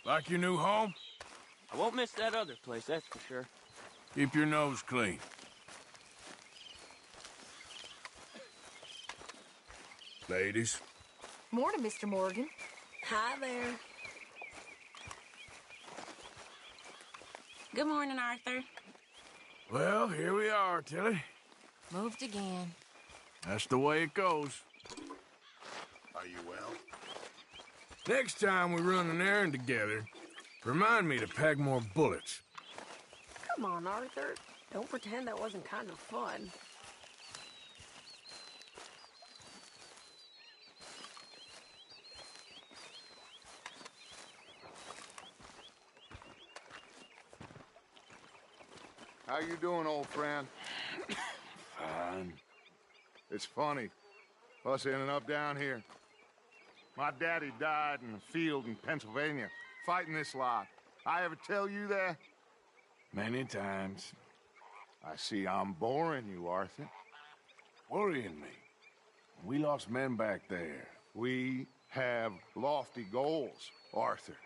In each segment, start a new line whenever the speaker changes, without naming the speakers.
Like your new home?
I won't miss that other place, that's for sure.
Keep your nose clean. Ladies.
Morning, Mr. Morgan.
Hi there.
Good morning, Arthur.
Well, here we are, Tilly.
Moved again.
That's the way it goes.
Are you well?
Next time we run an errand together, remind me to pack more bullets.
Come on, Arthur. Don't pretend that wasn't kind of fun.
How you doing, old friend?
Fine.
It's funny, us ending up down here. My daddy died in a field in Pennsylvania, fighting this lot. I ever tell you that?
Many times.
I see I'm boring you, Arthur.
Worrying me. We lost men back there.
We have lofty goals, Arthur.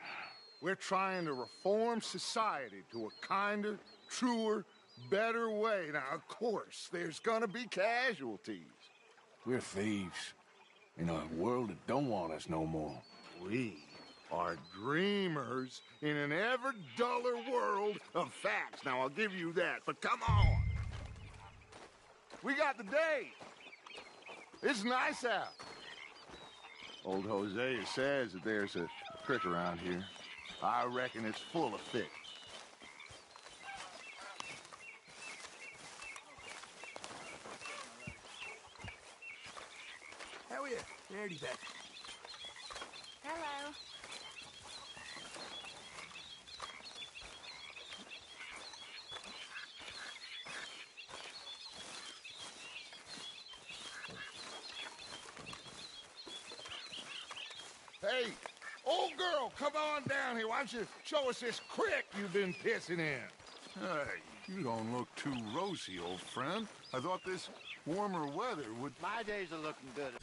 We're trying to reform society to a kinder, truer, better way. Now, of course, there's gonna be casualties.
We're thieves. In a world that don't want us no more.
We are dreamers in an ever duller world of facts. Now, I'll give you that, but come on. We got the day. It's nice out. Old Hosea says that there's a creek around here. I reckon it's full of fish.
How are you? Nerdy back.
Hello.
Hey, old girl, come on down here. Why don't you show us this creek you've been pissing in?
Hey, you don't look too rosy, old friend. I thought this warmer weather would...
My days are looking good.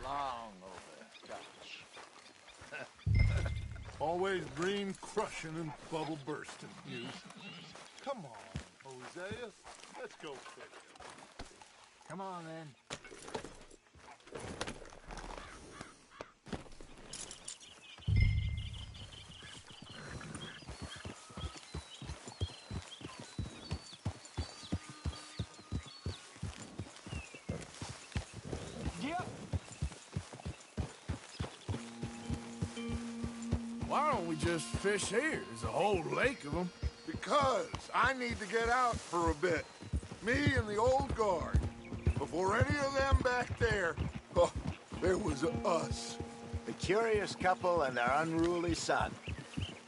long over, gosh. Always green crushing and bubble bursting, you. Come on, Hosea. Let's go fish.
Come on, then.
Why don't we just fish here? There's a whole lake of them.
Because I need to get out for a bit. Me and the old guard. Before any of them back there, oh, there was us.
The curious couple and their unruly son.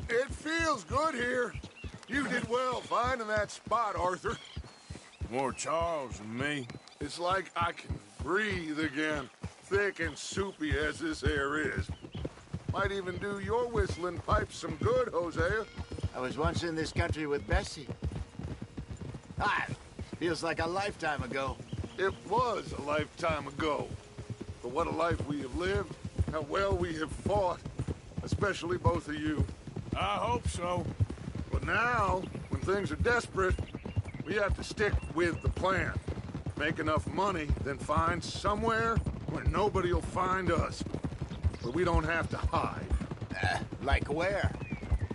It feels good here. You did well finding that spot, Arthur.
More Charles than me.
It's like I can breathe again, thick and soupy as this air is. Might even do your whistling pipes some good, Hosea.
I was once in this country with Bessie. Feels like a lifetime ago.
It was a lifetime ago. But what a life we have lived, how well we have fought, especially both of you.
I hope so.
But now, when things are desperate, we have to stick with the plan. Make enough money, then find somewhere where nobody will find us. Where we don't have to hide.
Like where?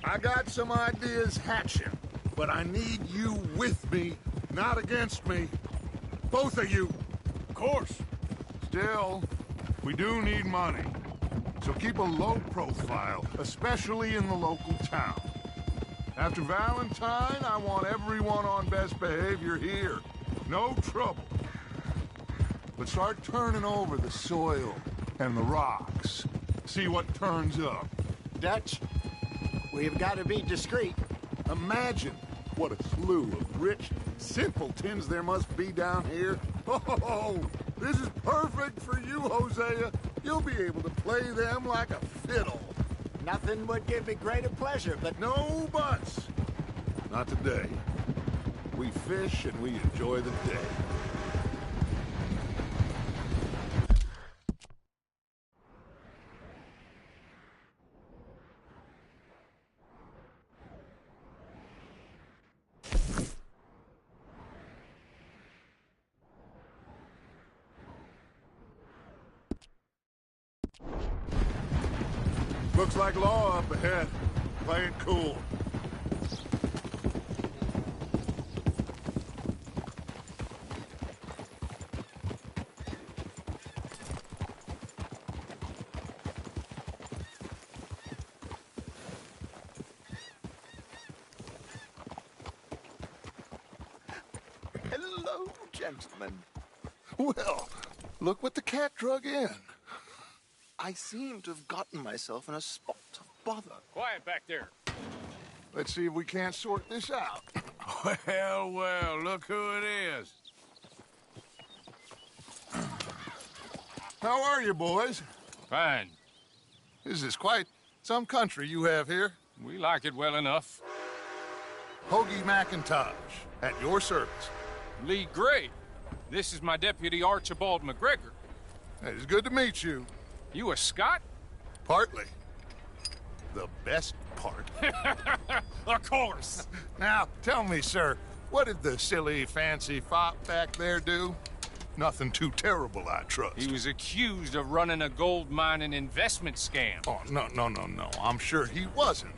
I got some ideas hatching, but I need you with me, not against me. Both of you.
Of course.
Still, we do need money. So keep a low profile, especially in the local town. After Valentine, I want everyone on best behavior here. No trouble. But start turning over the soil and the rocks. See what turns up.
Dutch, we've got to be discreet.
Imagine what a slew of rich simpletons there must be down here. Oh, This is perfect for you, Hosea. You'll be able to play them like a fiddle.
Nothing would give me greater pleasure, but
No buts. Not today. We fish and we enjoy the day. Looks like law up ahead. Play it cool.
hello, gentlemen.
Well, look what the cat drug in.
I seem to have gotten myself in a spot of bother.
Quiet back there.
Let's see if we can't sort this out.
Well, look who it is.
How are you, boys?
Fine.
This is quite some country you have here.
We like it well enough.
Hoagie McIntosh, at your service.
Lee Gray. This is my deputy Archibald McGregor.
It's good to meet you.
You a Scot?
Partly. The best part.
Of course.
Now, tell me, sir, what did the silly, fancy fop back there do? Nothing too terrible, I trust.
He was accused of running a gold mining investment scam.
Oh, no. I'm sure he wasn't.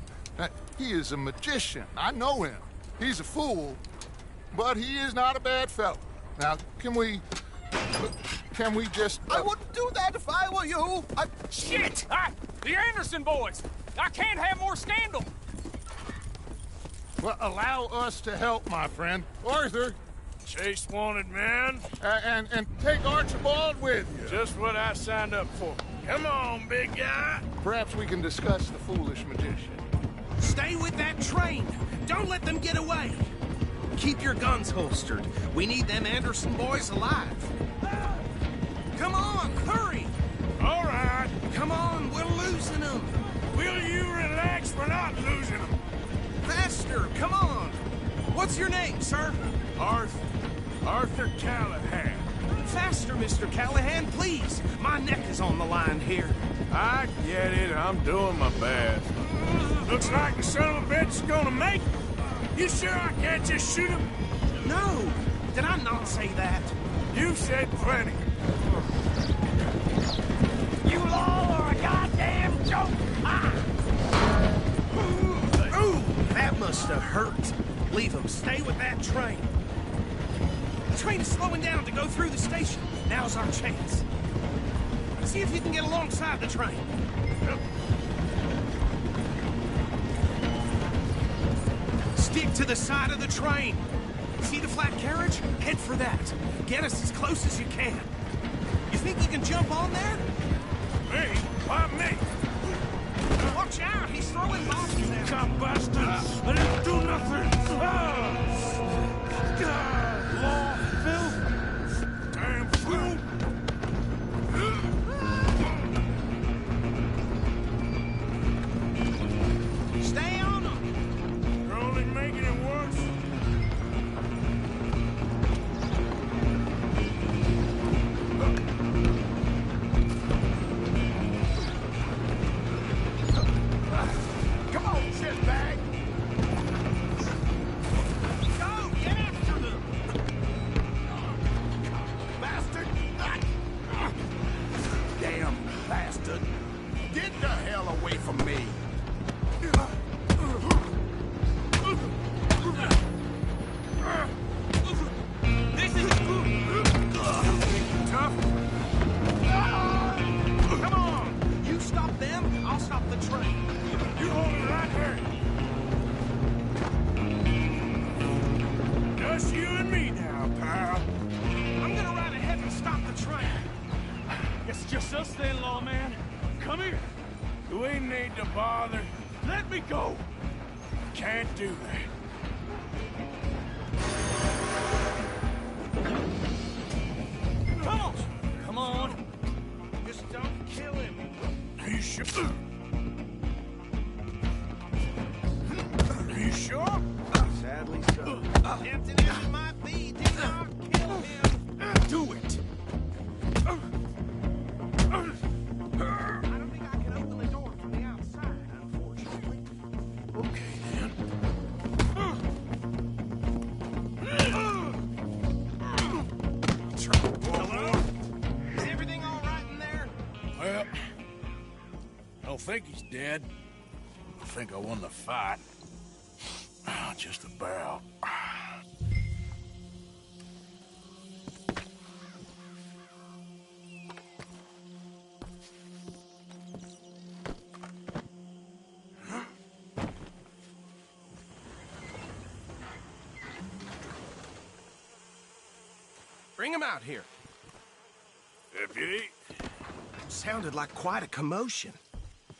He is a magician. I know him. He's a fool, but he is not a bad fellow. Now, can we just...
I wouldn't do that if I were you.
Shit! The Anderson boys! I can't have more scandal!
Well, allow us to help, my friend. Arthur,
Chase wanted man.
and take Archibald with you.
Just what I signed up for. Come on, big guy.
Perhaps we can discuss the foolish magician.
Stay with that train. Don't let them get away. Keep your guns holstered. We need them Anderson boys alive. Come on, hurry.
All right.
Come on, we're losing them.
Will you relax? We're not losing them.
Faster, come on. What's your name, sir?
Arthur Callahan.
Faster, Mr. Callahan, please. My neck is on the line here.
I get it. I'm doing my best. Looks like the son of a bitch is gonna make it. You sure I can't just shoot him?
No, did I not say that?
You said plenty.
You all are a goddamn joke! Ooh, that must have hurt. Leave them. Stay with that train. The train is slowing down to go through the station. Now's our chance. See if you can get alongside the train. Stick to the side of the train. See the flat carriage? Head for that. Get us as close as you can. You think you can jump on there?
Me? Why me?
Watch out! He's throwing bombs at us.
Come, bastards! I didn't do nothing! Law, Phil! Damn fool!
Stay on them!
You're only making it worse.
Come on, shitbag!
Go! Get after them!
Bastard! Damn bastard! Get the hell away from me!
This is
Tough?
Come on! You stop them, I'll stop the train.
You hold it right here. Just you and me now, pal.
I'm gonna ride ahead and stop the train.
Guess it's just us then, lawman. Come here. Do we need to bother? Let me go. Can't do that.
Come on!
You sure? Are you sure?
Sadly so. Tempting as it might be, Dina, kill him.
Do it!
I don't think I can open the door from the outside, unfortunately.
Okay, then.
Hello? Is everything all right in there?
Well, I don't think he's dead. I think I won the fight. Just about.
Bring him out here.
Deputy,
Sounded like quite a commotion.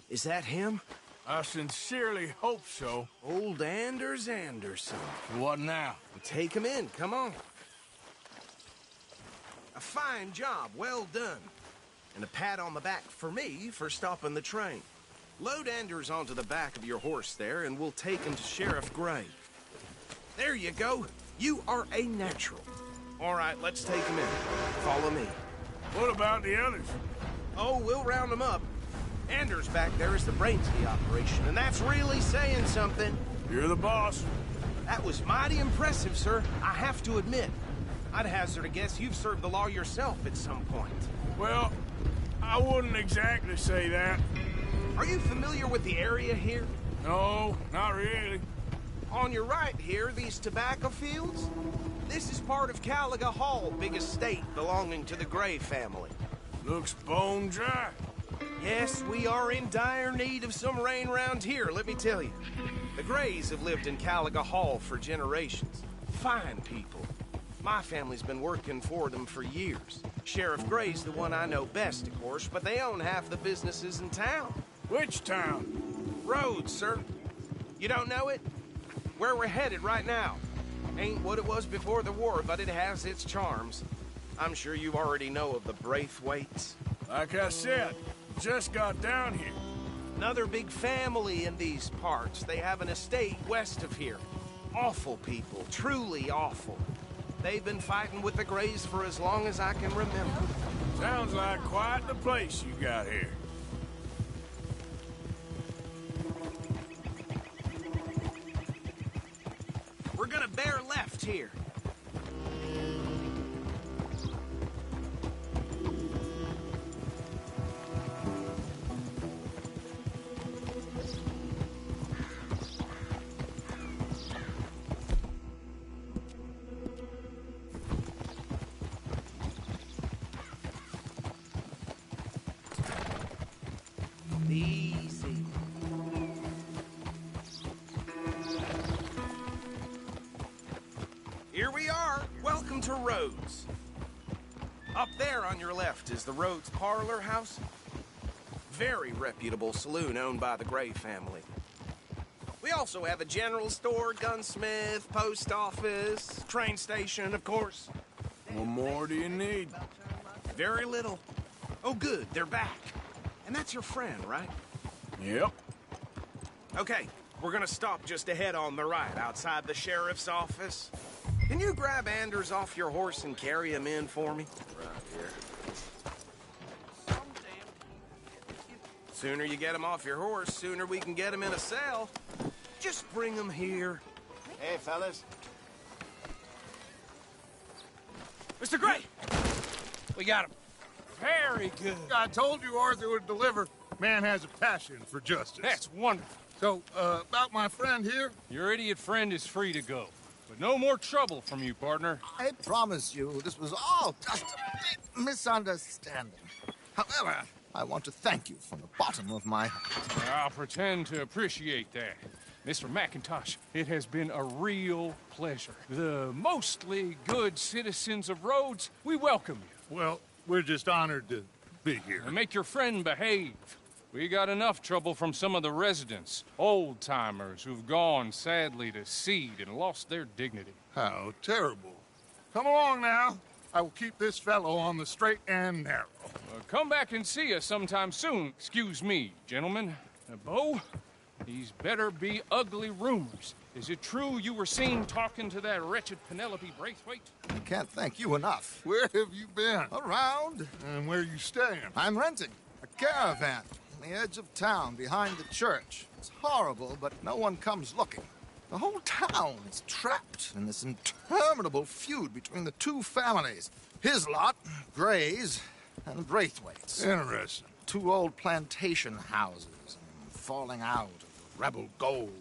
Is that him?
I sincerely hope so.
Old Anders Anderson.
What now?
Take him in, come on. A fine job, well done. And a pat on the back for me for stopping the train. Load Anders onto the back of your horse there, and we'll take him to Sheriff Gray. There you go. You are a natural. All right, let's take him in. Follow me.
What about the others?
Oh, we'll round them up. Anders back there is the brains of the operation, and that's really saying something.
You're the boss.
That was mighty impressive, sir. I have to admit. I'd hazard a guess you've served the law yourself at some point.
Well, I wouldn't exactly say that.
Are you familiar with the area here?
No, not really.
On your right here, these tobacco fields? This is part of Caliga Hall, big estate belonging to the Gray family.
Looks bone dry.
Yes, we are in dire need of some rain round here, let me tell you. The Grays have lived in Caliga Hall for generations. Fine people. My family's been working for them for years. Sheriff Gray's the one I know best, of course, but they own half the businesses in town.
Which town?
Rhodes, sir. You don't know it? Where we're headed right now. Ain't what it was before the war, but it has its charms. I'm sure you already know of the Braithwaites.
Like I said, just got down here.
Another big family in these parts. They have an estate west of here. Awful people, truly awful. They've been fighting with the Grays for as long as I can remember.
Sounds like quite the place you got here.
We're gonna bear left here. Easy. Here we are. Welcome to Rhodes. Up there on your left is the Rhodes Parlor House. Very reputable saloon owned by the Gray family. We also have a general store, gunsmith, post office, train station, of course.
What more do you need?
Very little. Oh, good. They're back. And that's your friend, right?
Yep.
Okay, we're gonna stop just ahead on the right, outside the sheriff's office. Can you grab Anders off your horse and carry him in for me? Right here. Sooner you get him off your horse, sooner we can get him in a cell. Just bring him here.
Hey, fellas.
Mr. Gray! We got him. Very good.
I told you Arthur would deliver. Man has a passion for justice.
That's wonderful.
So, about my friend here?
Your idiot friend is free to go. But no more trouble from you, partner.
I promise you, this was all just a big misunderstanding. However, I want to thank you from the bottom of my heart.
I'll pretend to appreciate that. Mr. McIntosh, it has been a real pleasure. The mostly good citizens of Rhodes, we welcome you.
Well, we're just honored to be here.
And make your friend behave. We got enough trouble from some of the residents, old-timers who've gone, sadly, to seed and lost their dignity.
How terrible. Come along now.
I will keep this fellow on the straight and narrow.
Come back and see us sometime soon. Excuse me, gentlemen. Bo, these better be ugly rumors. Is it true you were seen talking to that wretched Penelope Braithwaite?
I can't thank you enough.
Where have you been?
Around.
And where you staying?
I'm renting a caravan on the edge of town behind the church. It's horrible, but no one comes looking. The whole town is trapped in this interminable feud between the two families. His lot, Gray's, and Braithwaite's.
Interesting.
Two old plantation houses, falling out of the rebel gold,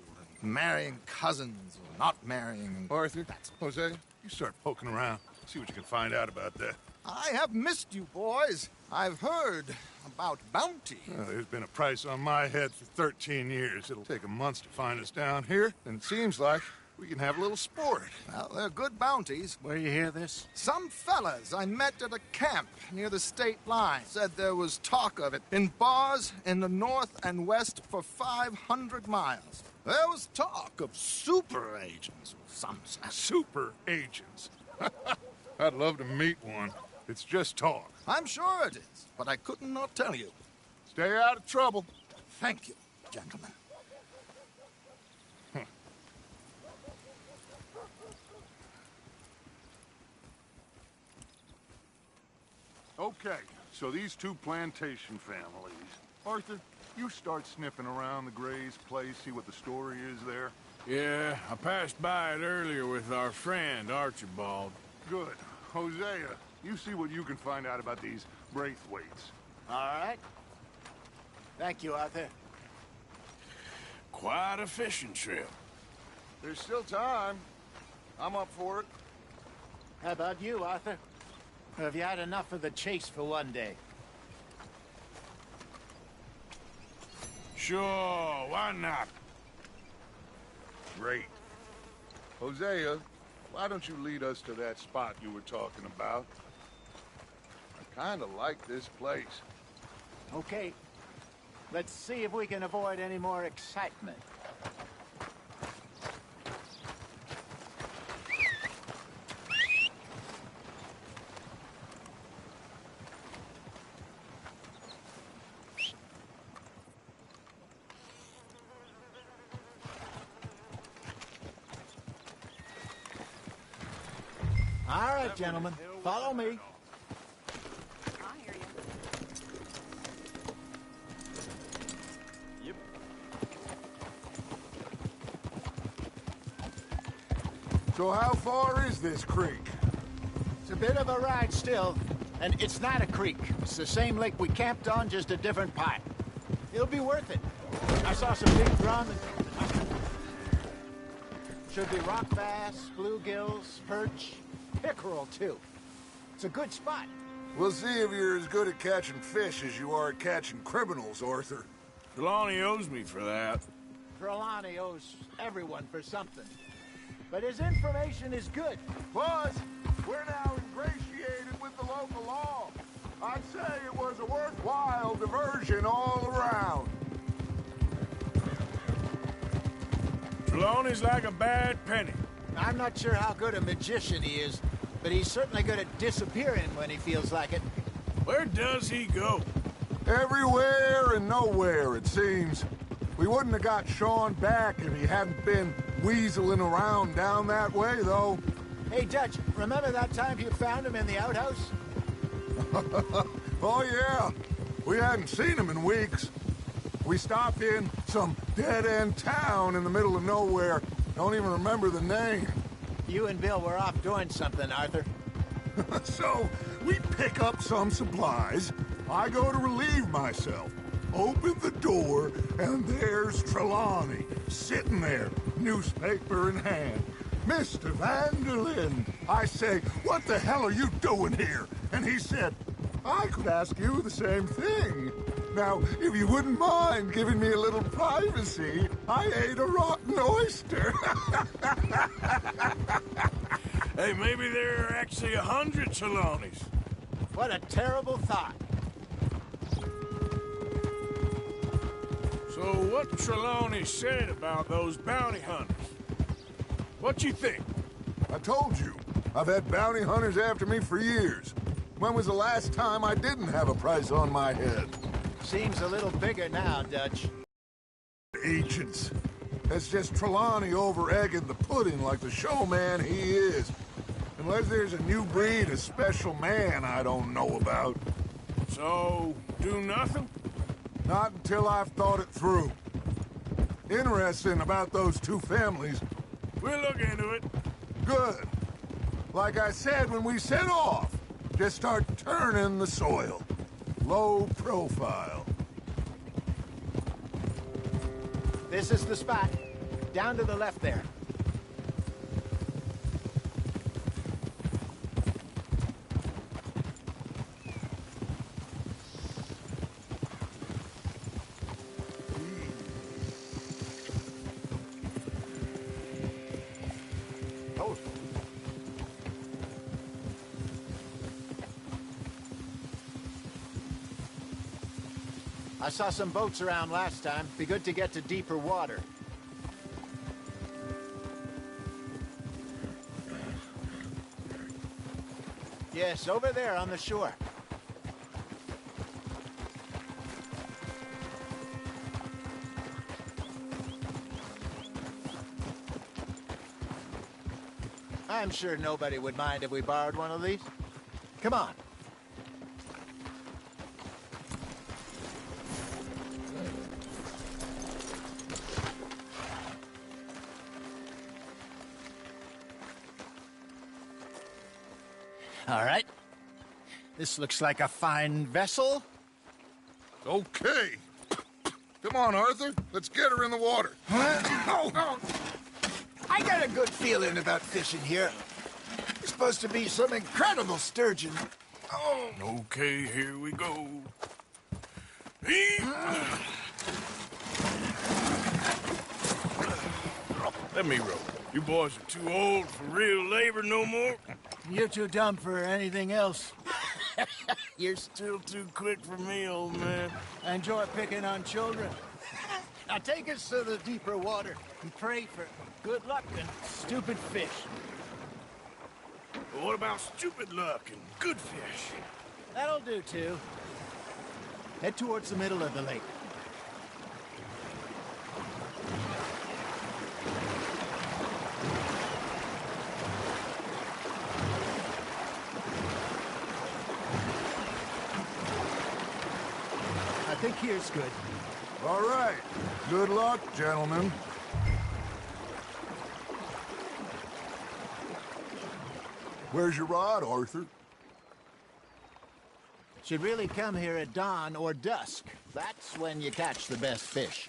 and marrying cousins or not marrying.
Arthur, Jose, you start poking around. See what you can find out about that.
I have missed you, boys. I've heard about bounty.
Well, there's been a price on my head for 13 years. It'll take a month to find us down here, and it seems like we can have a little sport.
Well, they're good bounties.
Where you hear this?
Some fellas I met at a camp near the state line said there was talk of it in bars in the north and west for 500 miles. There was talk of super agents of some sort.
Super agents? I'd love to meet one. It's just talk.
I'm sure it is, but I couldn't not tell you.
Stay out of trouble.
Thank you, gentlemen.
Okay, so these two plantation families. Arthur, you start sniffing around the Gray's place, see what the story is there.
Yeah, I passed by it earlier with our friend, Archibald.
Good. Hosea, you see what you can find out about these Braithwaites.
All right. Thank you, Arthur.
Quite a fishing trip.
There's still time. I'm up for it.
How about you, Arthur? Or have you had enough of the chase for one day?
Sure, why not?
Great. Hosea, why don't you lead us to that spot you were talking about? I kind of like this place.
Okay. Let's see if we can avoid any more excitement. All right, gentlemen, follow me.
I hear you.
Yep.
So how far is this creek?
It's a bit of a ride still, and it's not a creek. It's the same lake we camped on, just a different part. It'll be worth it. I saw some big drum and... Should be rock bass, bluegills, perch, pickerel, too. It's a good spot.
We'll see if you're as good at catching fish as you are at catching criminals, Arthur.
Trelawney owes me for that.
Trelawney owes everyone for something. But his information is good.
Plus, we're now ingratiated with the local law. I'd say it was a worthwhile diversion all around.
Trelawney's like a bad penny.
I'm not sure how good a magician he is, but he's certainly good at disappearing when he feels like it.
Where does he go?
Everywhere and nowhere, it seems. We wouldn't have got Sean back if he hadn't been weaseling around down that way, though.
Hey, Dutch, remember that time you found him in the outhouse?
Oh, yeah. We hadn't seen him in weeks. We stopped in some dead-end town in the middle of nowhere. Don't even remember the name.
You and Bill were off doing something, Arthur.
So, we pick up some supplies. I go to relieve myself. Open the door, and there's Trelawney, sitting there, newspaper in hand. Mr. Vanderlyn. I say, what the hell are you doing here? And he said, I could ask you the same thing. Now, if you wouldn't mind giving me a little privacy, I ate a rotten oyster.
Hey, maybe there are actually 100 Trelawneys.
What a terrible thought.
So what Trelawney said about those bounty hunters? What you think?
I told you, I've had bounty hunters after me for years. When was the last time I didn't have a price on my head?
Seems a little bigger now, Dutch.
Agents. That's just Trelawney over-egging the pudding like the showman he is. Unless there's a new breed of special man I don't know about.
So, do nothing?
Not until I've thought it through. Interesting about those two families.
We'll look into it.
Good. Like I said when we set off, just start turning the soil. Low profile.
This is the spot. Down to the left there. Oh. I saw some boats around last time. Be good to get to deeper water. Yes, over there on the shore. I'm sure nobody would mind if we borrowed one of these. Come on. All right. This looks like a fine vessel.
Okay. Come on, Arthur. Let's get her in the water.
Oh. I got a good feeling about fishing here. It's supposed to be some incredible sturgeon.
Oh. Okay, here we go. Let me row. You boys are too old for real labor no more.
You're too dumb for anything else.
You're still too quick for me, old man.
I enjoy picking on children. Now take us to the deeper water and pray for good luck and stupid fish.
But what about stupid luck and good fish?
That'll do, too. Head towards the middle of the lake. I think here's good.
All right. Good luck, gentlemen. Where's your rod, Arthur?
Should really come here at dawn or dusk. That's when you catch the best fish.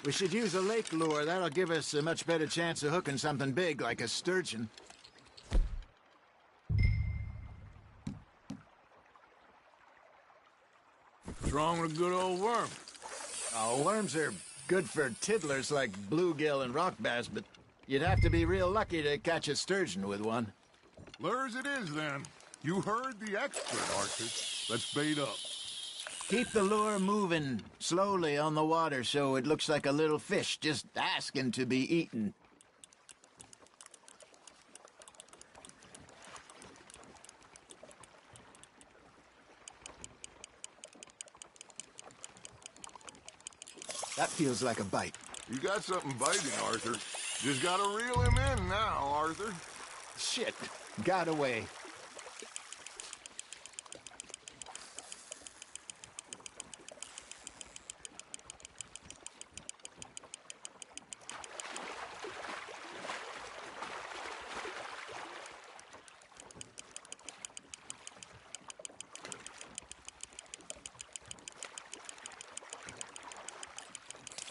We should use a lake lure. That'll give us a much better chance of hooking something big like a sturgeon.
What's wrong with a good old worm?
Oh, worms are good for tiddlers like bluegill and rock bass, but you'd have to be real lucky to catch a sturgeon with one.
Lures it is, then. You heard the expert, Arthur. Let's bait up.
Keep the lure moving slowly on the water so it looks like a little fish just asking to be eaten. That feels like a bite.
You got something biting, Arthur. Just gotta reel him in now, Arthur.
Shit. Got away.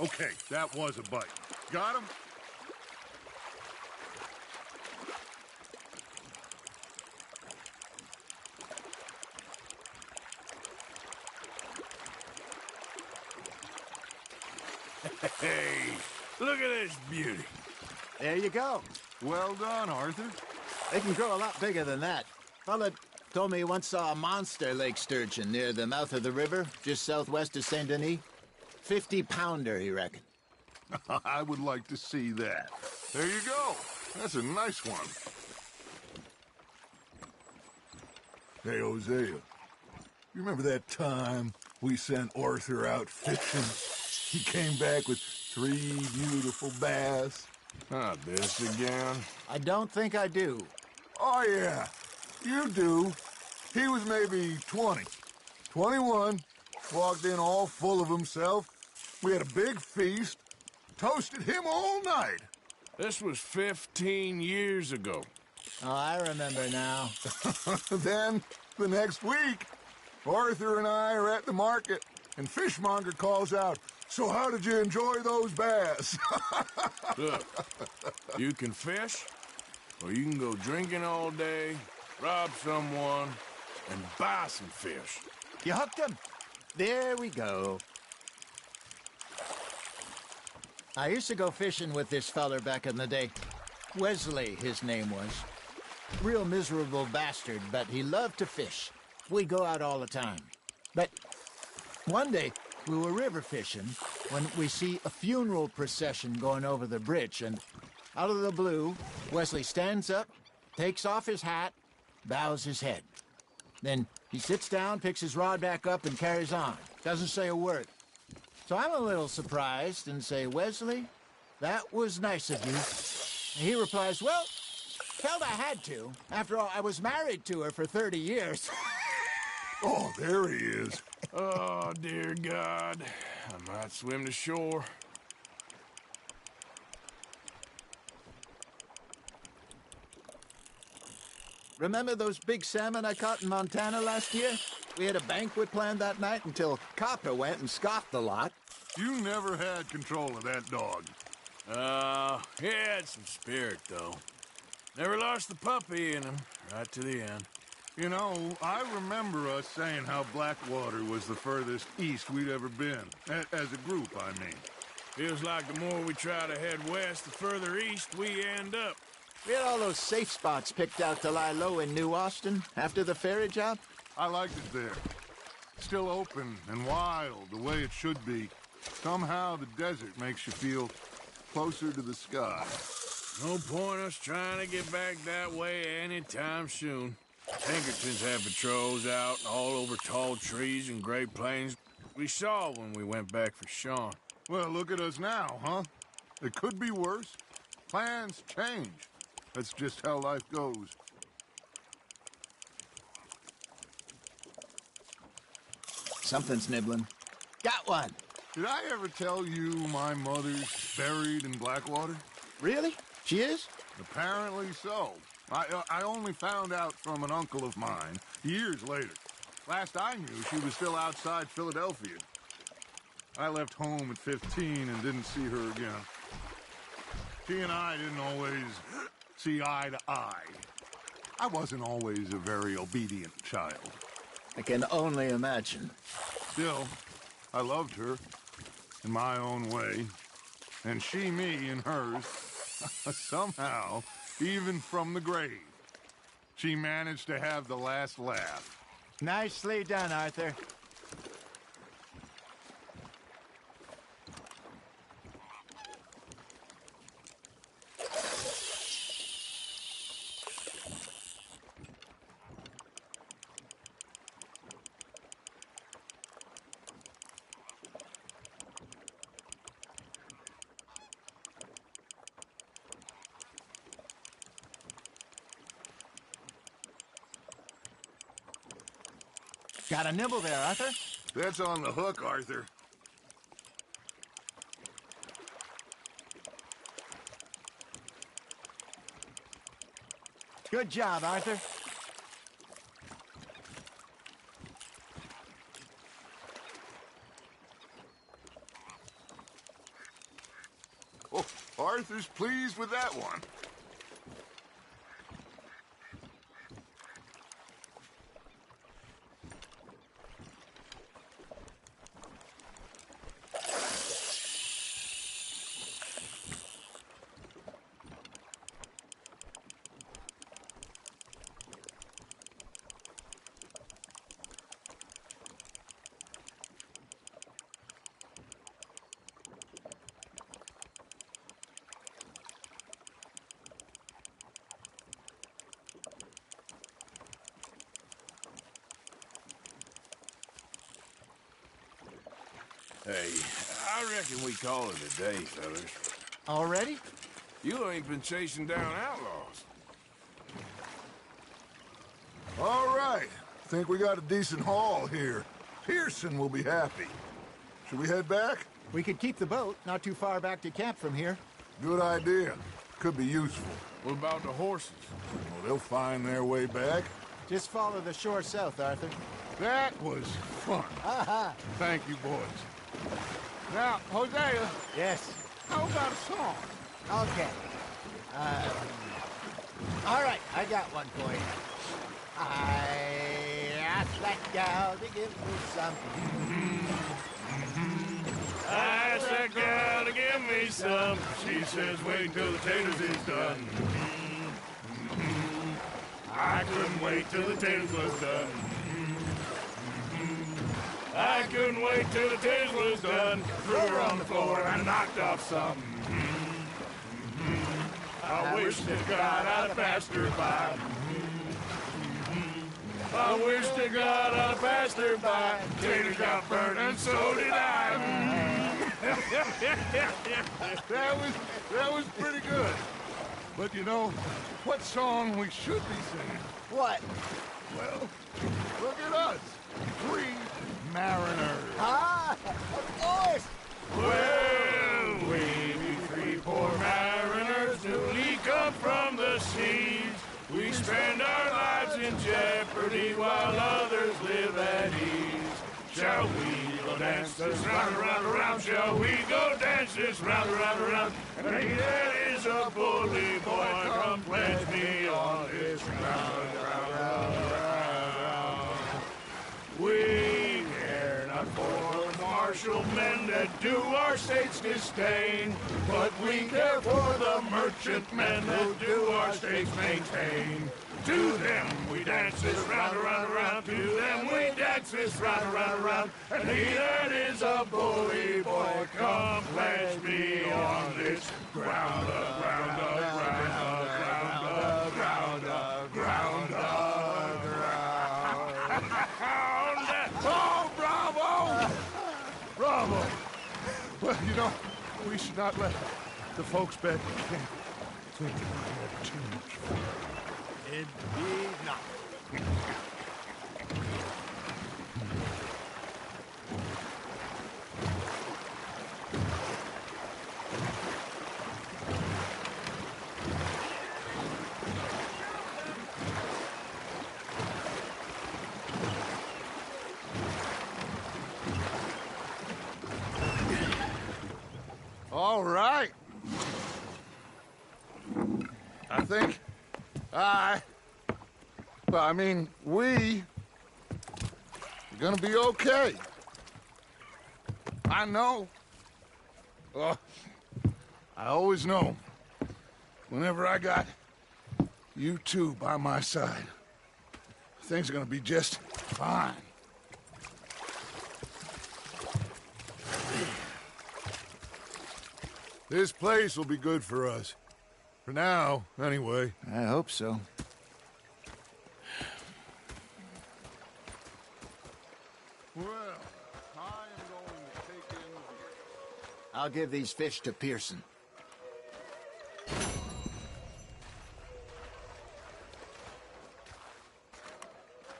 Okay, that was a bite. Got him?
Hey, look at this beauty.
There you go.
Well done, Arthur.
They can grow a lot bigger than that. Fella told me he once saw a monster lake sturgeon near the mouth of the river, just southwest of Saint Denis. 50-pounder, he reckoned.
I would like to see that. There you go. That's a nice one.
Hey, Hosea. You remember that time we sent Arthur out fishing? He came back with 3 beautiful bass.
Not this again.
I don't think I do.
Oh, yeah. You do. He was maybe 20. 21. Walked in all full of himself. We had a big feast. Toasted him all night.
This was 15 years ago.
Oh, I remember now.
Then, the next week, Arthur and I are at the market, and Fishmonger calls out, "So how did you enjoy those bass?"
Look, you can fish, or you can go drinking all day, rob someone, and buy some fish.
You hooked him. There we go. I used to go fishing with this feller back in the day. Wesley, his name was. Real miserable bastard, but he loved to fish. We'd go out all the time. But one day, we were river fishing when we see a funeral procession going over the bridge, and out of the blue, Wesley stands up, takes off his hat, bows his head. Then he sits down, picks his rod back up, and carries on. Doesn't say a word. So I'm a little surprised and say, "Wesley, that was nice of you." And he replies, "Well, felt I had to. After all, I was married to her for 30 years.
Oh, there he is.
Oh, dear God. I might swim to shore.
Remember those big salmon I caught in Montana last year? We had a banquet planned that night until Copper went and scoffed the lot.
You never had control of that dog.
He had some spirit, though. Never lost the puppy in him, right to the end.
You know, I remember us saying how Blackwater was the furthest east we'd ever been. As a group, I mean.
Feels like the more we try to head west, the further east we end up.
We had all those safe spots picked out to lie low in New Austin after the ferry job.
I liked it there. Still open and wild, the way it should be. Somehow the desert makes you feel closer to the sky.
No point us trying to get back that way anytime soon. Pinkertons have patrols out all over tall trees and Great Plains. We saw when we went back for Sean.
Well, look at us now, huh? It could be worse. Plans change. That's just how life goes.
Something's nibbling. Got one.
Did I ever tell you my mother's buried in Blackwater?
Really? She is?
Apparently so. I only found out from an uncle of mine years later. Last I knew, she was still outside Philadelphia. I left home at 15 and didn't see her again. She and I didn't always see eye to eye. I wasn't always a very obedient child.
I can only imagine.
Still, I loved her in my own way, and she me in hers. Somehow, even from the grave, she managed to have the last laugh.
Nicely done, Arthur. Got a nibble there, Arthur?
That's on the hook, Arthur.
Good job, Arthur.
Oh, Arthur's pleased with that one.
Hey, I reckon we call it a day, fellas.
Already?
You ain't been chasing down outlaws.
All right. Think we got a decent haul here. Pearson will be happy. Should we head back?
We could keep the boat not too far back to camp from here.
Good idea. Could be useful.
What about the horses?
Well, they'll find their way back.
Just follow the shore south, Arthur.
That was fun.
Aha!
Thank you, boys. Now, Hosea,
Yes.
how about a song?
Okay. All right, I got one for you. I asked that gal to give me some.
I asked that gal to give me some. She says wait till the taters is done. I couldn't wait till the taters was done. I couldn't wait till the taters was done. Threw her on the floor and I knocked off some. I wish to God I'd passed her by. I wish to God I'd passed her by. Taters got burnt and so did I.
That was pretty good. But you know, what song we should be singing?
What?
Well, look at us. Three mariners.
Ah, of course.
Well, we be three poor mariners newly come from the seas. We spend our lives in jeopardy while others live at ease. Shall we go dance this round, around, around? Shall we go dance this round, around, around? And he that is a bully boy, come pledge me on this round, round, round, round. We care not for martial men that do our state's disdain, but we care for the merchant men that do our state's maintain. To them we dance this round, around, around. To them we dance this round, around, around. And he that is a bully boy, come pledge me on this ground, ground, ground, ground, ground, ground, ground. Oh, bravo! Bravo!
Well, you know, we should not let the folks back in camp think that we have too much fun.
Indeed not.
All right. I think we are gonna be okay. I know. Oh, I always know. Whenever I got you two by my side, things are gonna be just fine. This place will be good for us. For now, anyway.
I hope so.
Well, I am going to take in the beer.
I'll give these fish to Pearson.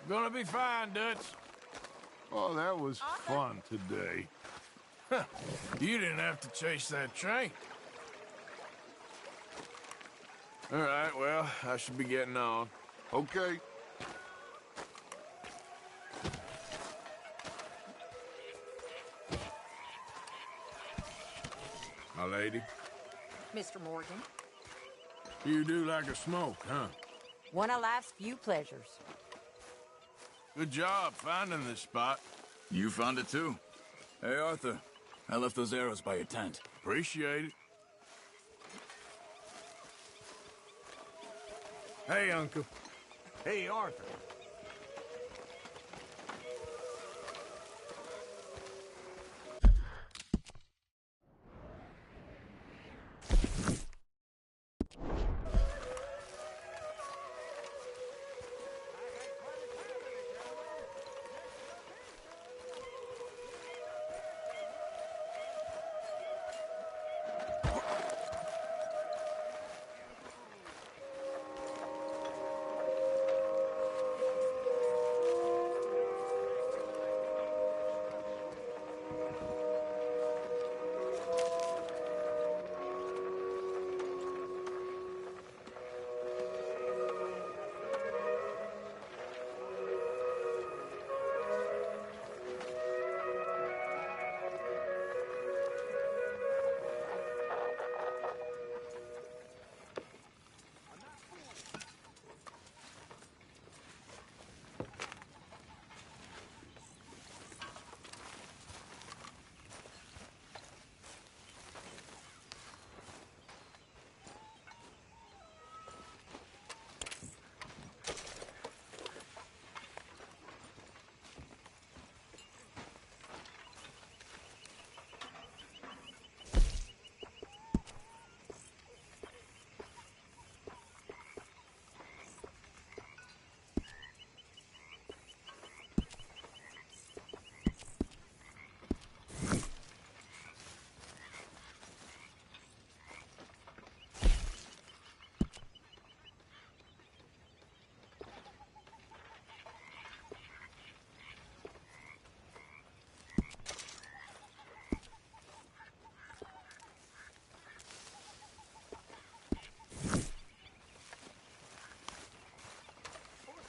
Gonna be fine, Dutch.
Oh, that was fun today.
You didn't have to chase that train. All right, well, I should be getting on.
Okay.
My lady,
Mr. Morgan.
you do like a smoke, huh?
One of life's few pleasures.
Good job finding this spot.
You found it too. Hey, Arthur. I left those arrows by your tent.
Appreciate it. Hey, Uncle.
Hey, Arthur.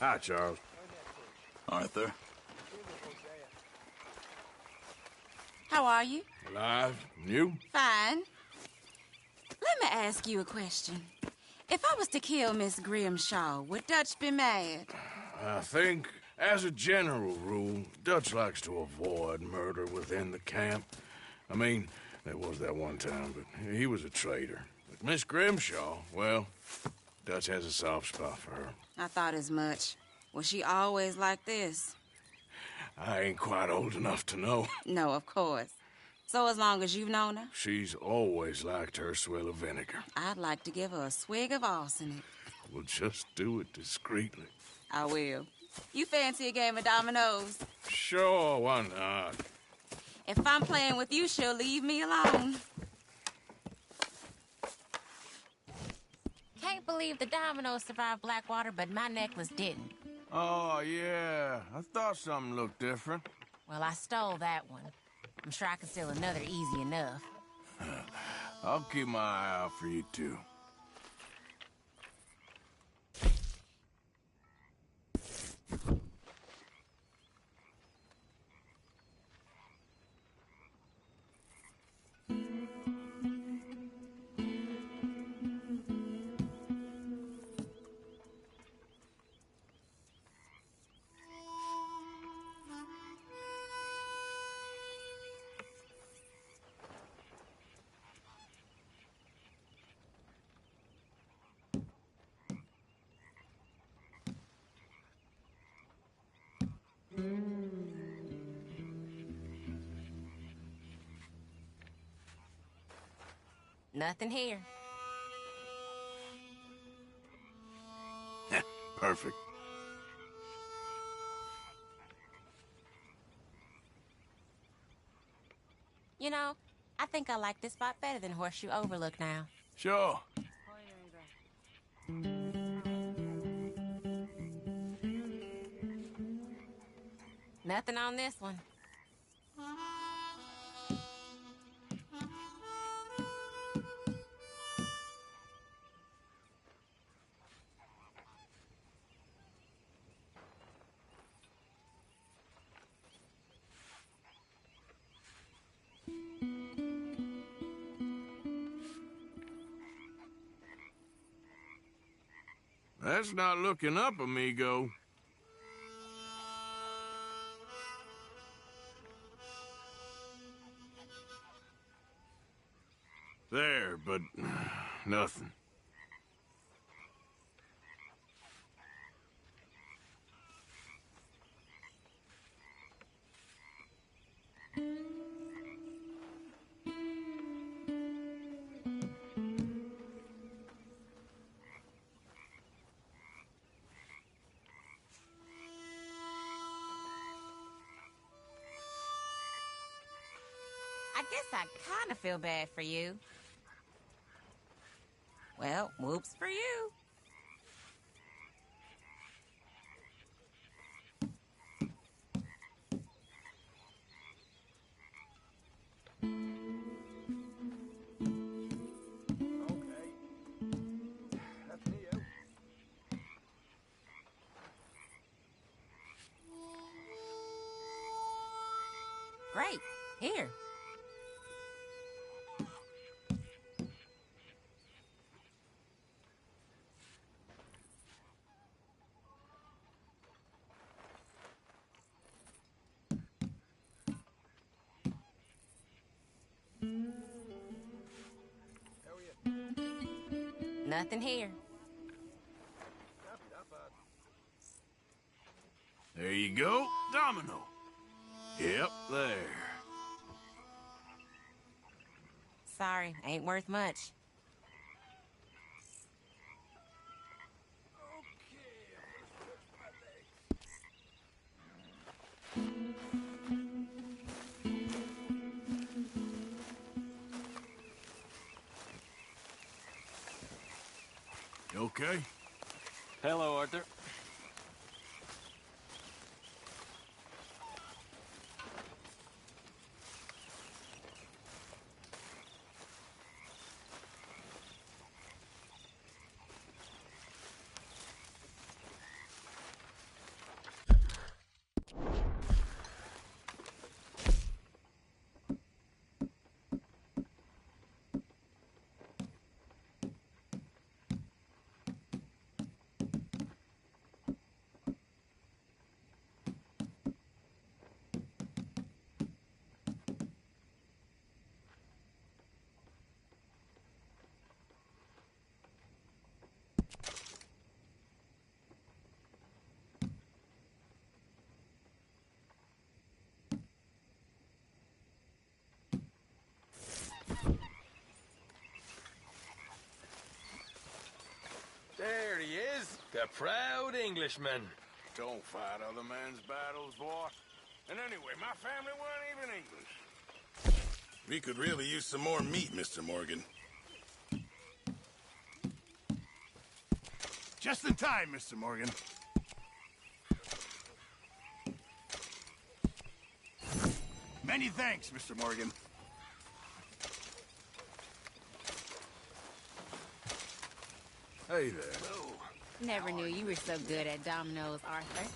Hi, Charles.
Arthur.
How are you?
Alive? And you?
Fine. Let me ask you a question. If I was to kill Miss Grimshaw, would Dutch be mad?
I think, as a general rule, Dutch likes to avoid murder within the camp. I mean, there was that one time, but he was a traitor. But Miss Grimshaw, well, Dutch has a soft spot for her.
I thought as much. Was she always like this?
I ain't quite old enough to know.
No, of course. So as long as you've known her?
She's always liked her swill of vinegar.
I'd like to give her a swig of arsenic.
We'll just do it discreetly.
I will. You fancy a game of dominoes?
Sure, why not?
If I'm playing with you, she'll leave me alone.
Can't believe the dominoes survived Blackwater, but my necklace didn't.
Oh, yeah. I thought something looked different.
Well, I stole that one. I'm sure I can steal another easy enough.
I'll keep my eye out for you, too.
Nothing here.
Perfect.
You know, I think I like this spot better than Horseshoe Overlook now.
Sure.
Nothing on this one.
That's not looking up, amigo. There, but nothing.
I guess I kind of feel bad for you. Well, whoops for you. Great. Here. Nothing here.
There you go. Domino. Yep, there.
Sorry, ain't worth much.
You okay?
Hello, Arthur.
The proud Englishman.
Don't fight other men's battles, boy. And anyway, my family weren't even English.
We could really use some more meat, Mr. Morgan.
Just in time, Mr. Morgan. Many thanks, Mr. Morgan.
Hey there.
Never knew you were so good at dominoes, Arthur.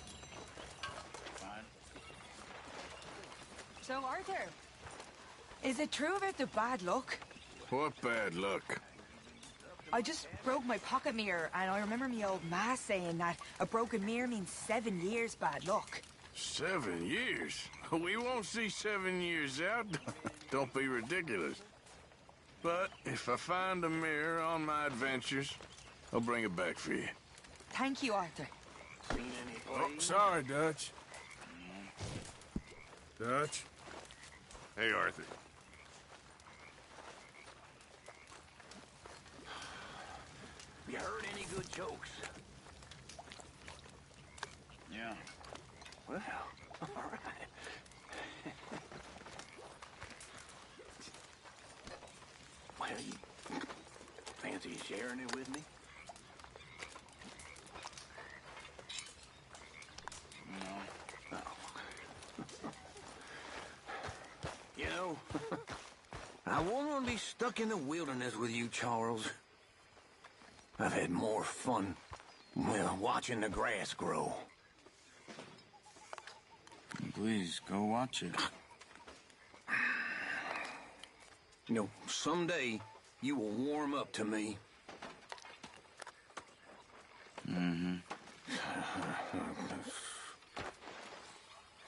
So, Arthur, is it true about the bad luck?
What bad luck?
I just broke my pocket mirror, and I remember me old ma saying that a broken mirror means 7 years bad luck.
7 years? We won't see 7 years out. Don't be ridiculous. But if I find a mirror on my adventures, I'll bring it back for you.
Thank you, Arthur.
Oh, sorry, Dutch. Dutch?
Hey, Arthur.
You heard any good jokes?
Yeah.
Well, all right. Well, you fancy sharing it with me?
No.
Oh. You know, I wouldn't want to be stuck in the wilderness with you, Charles. I've had more fun, well, watching the grass grow.
Please, go watch it.
You know, someday you will warm up to me.
Mm-hmm.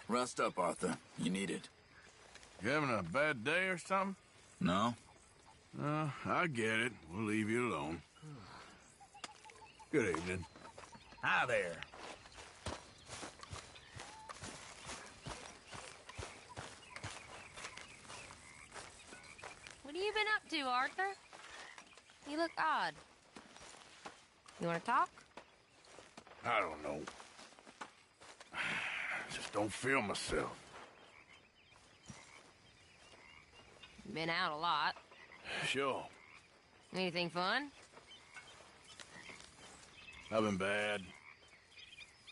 Rest up, Arthur. You need it.
You having a bad day or something?
No?
I get it. We'll leave you alone. Good evening.
Hi there.
What have you been up to, Arthur? You look odd. You want to talk?
I don't know. I just don't feel myself.
Been out a lot.
Sure.
Anything fun?
I've been bad.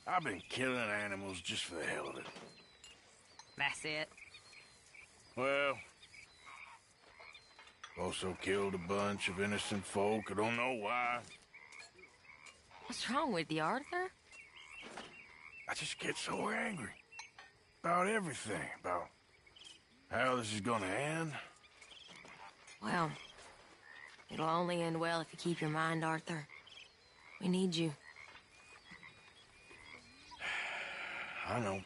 I've been killing animals just for the hell of it.
That's it.
Well, also killed a bunch of innocent folk. I don't know why.
What's wrong with you, Arthur?
I just get so angry. About everything. About how this is gonna end.
Well, it'll only end well if you keep your mind, Arthur. We need you.
I know.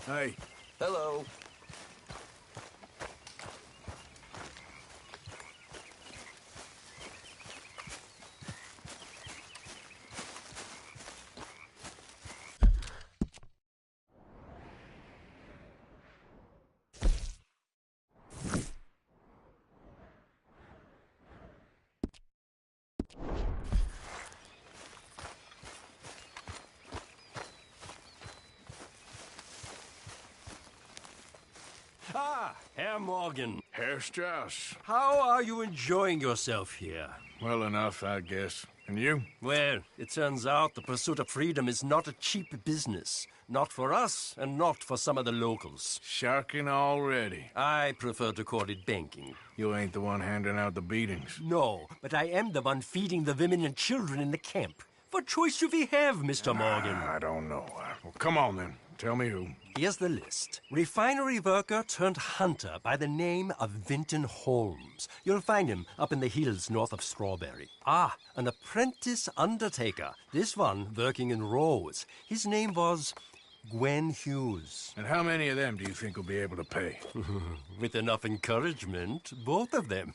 Hey.
Hello.
Ah, Herr Morgan.
Herr Strauss.
How are you enjoying yourself here?
Well enough, I guess. And you?
Well, it turns out the pursuit of freedom is not a cheap business. Not for us, and not for some of the locals.
Sharking already.
I prefer to call it banking.
You ain't the one handing out the beatings.
No, but I am the one feeding the women and children in the camp. What choice do we have, Mr. Morgan?
I don't know. Well, come on, then. Tell me who.
Here's the list. Refinery worker turned hunter by the name of Vinton Holmes. You'll find him up in the hills north of Strawberry. Ah, an apprentice undertaker. This one working in rows. His name was Gwen Hughes.
And how many of them do you think will be able to pay?
With enough encouragement, both of them.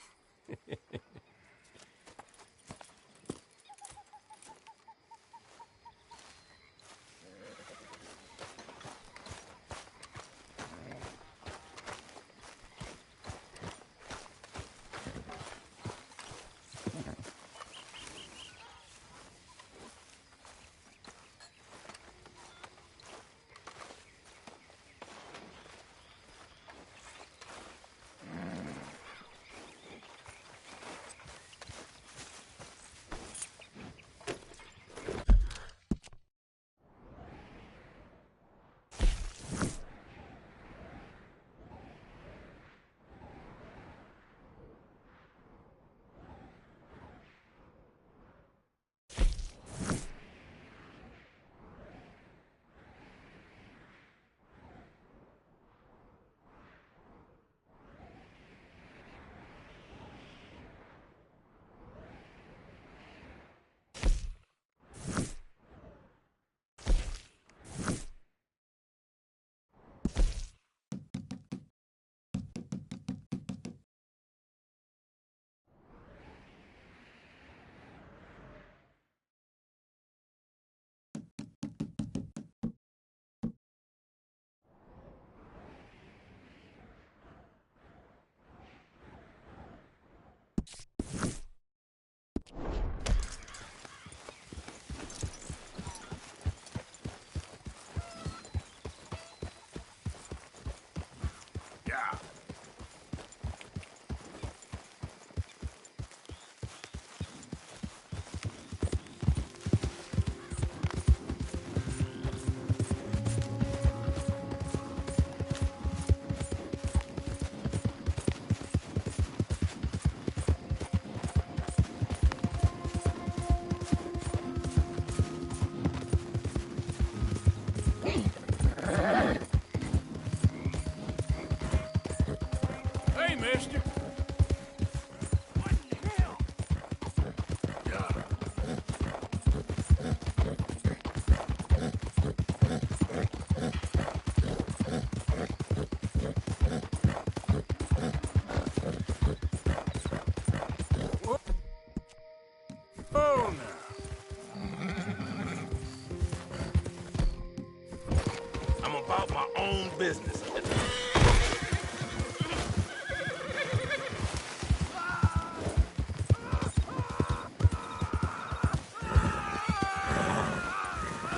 business.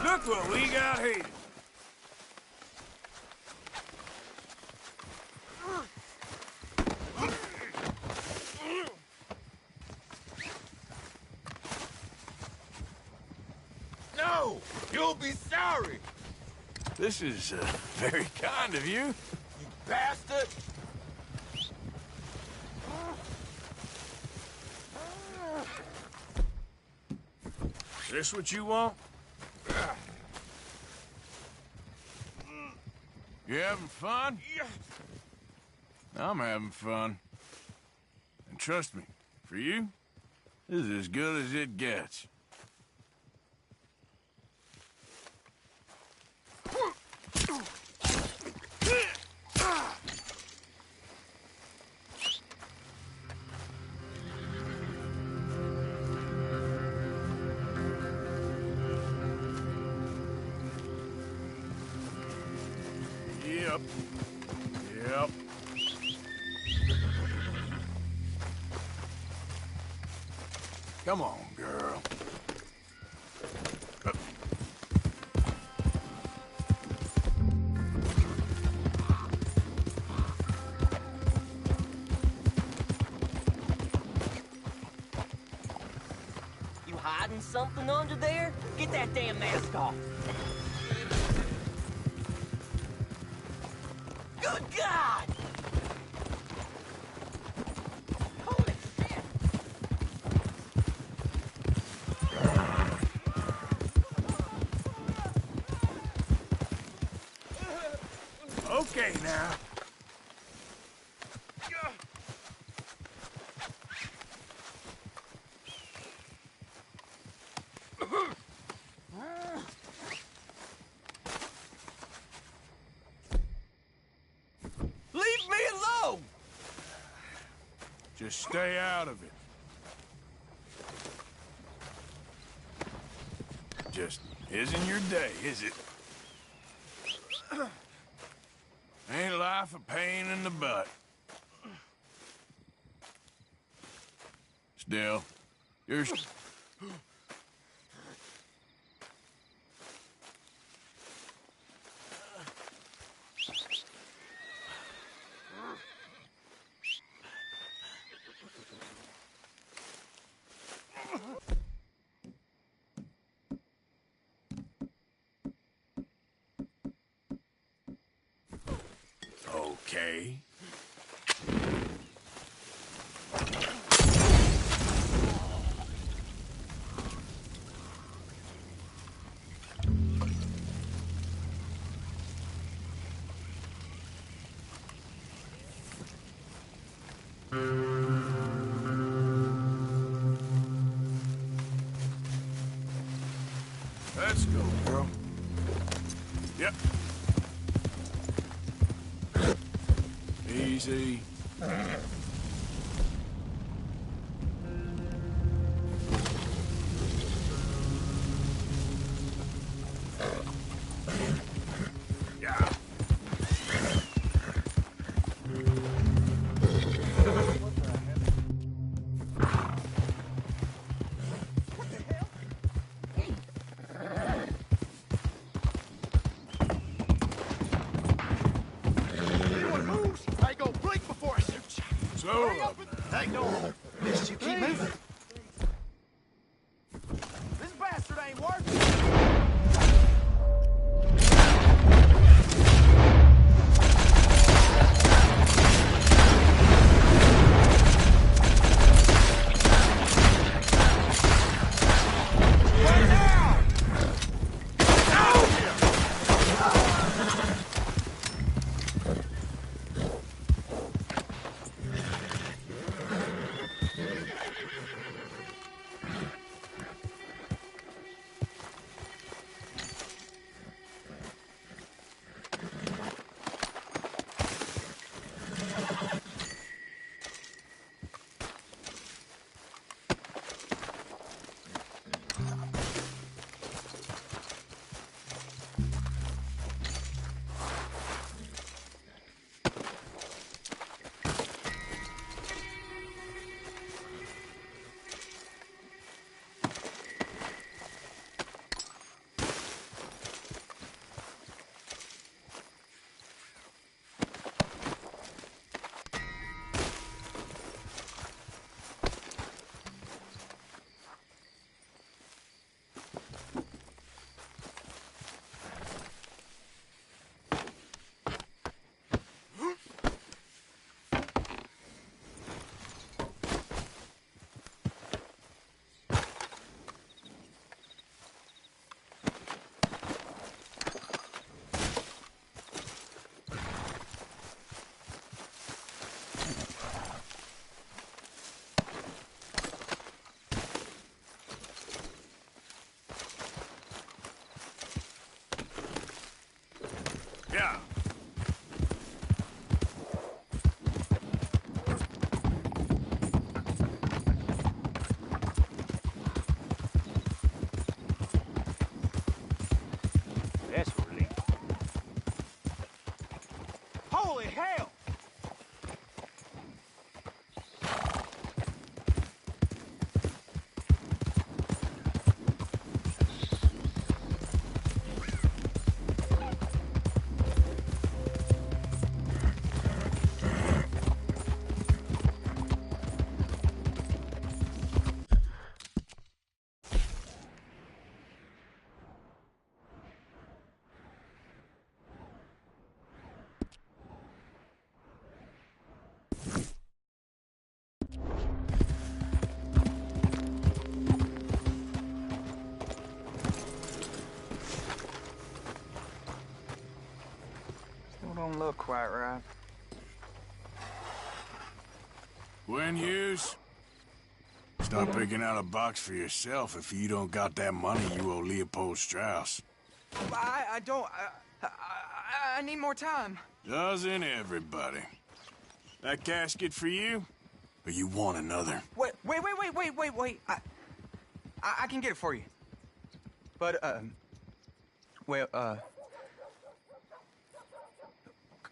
Look what we got here.
No! You'll be sorry!
This is very kind of you.
You bastard!
Is this what you want? You having fun? I'm having fun. And trust me, for you, this is as good as it gets. Yep. Yep. Come on, girl.
You hiding something under there? Get that damn mask off. Good God! Holy shit!
Okay, now.
Leave me alone!
Just stay out of it. Just isn't your day, is it? Ain't life a pain in the butt? Still, you're... Okay. Let's go, girl. Yep. Easy. Yeah.
Hey, no. Just you keep moving. This bastard ain't working.
Yeah.
That's a relief. Holy hell!
Still don't look quite right.
Gwen Hughes? Stop picking out a box for yourself. If you don't got that money, you owe Leopold Strauss.
I don't... I need more time.
Doesn't everybody? That casket for you? Or you want another?
Wait. I can get it for you. But,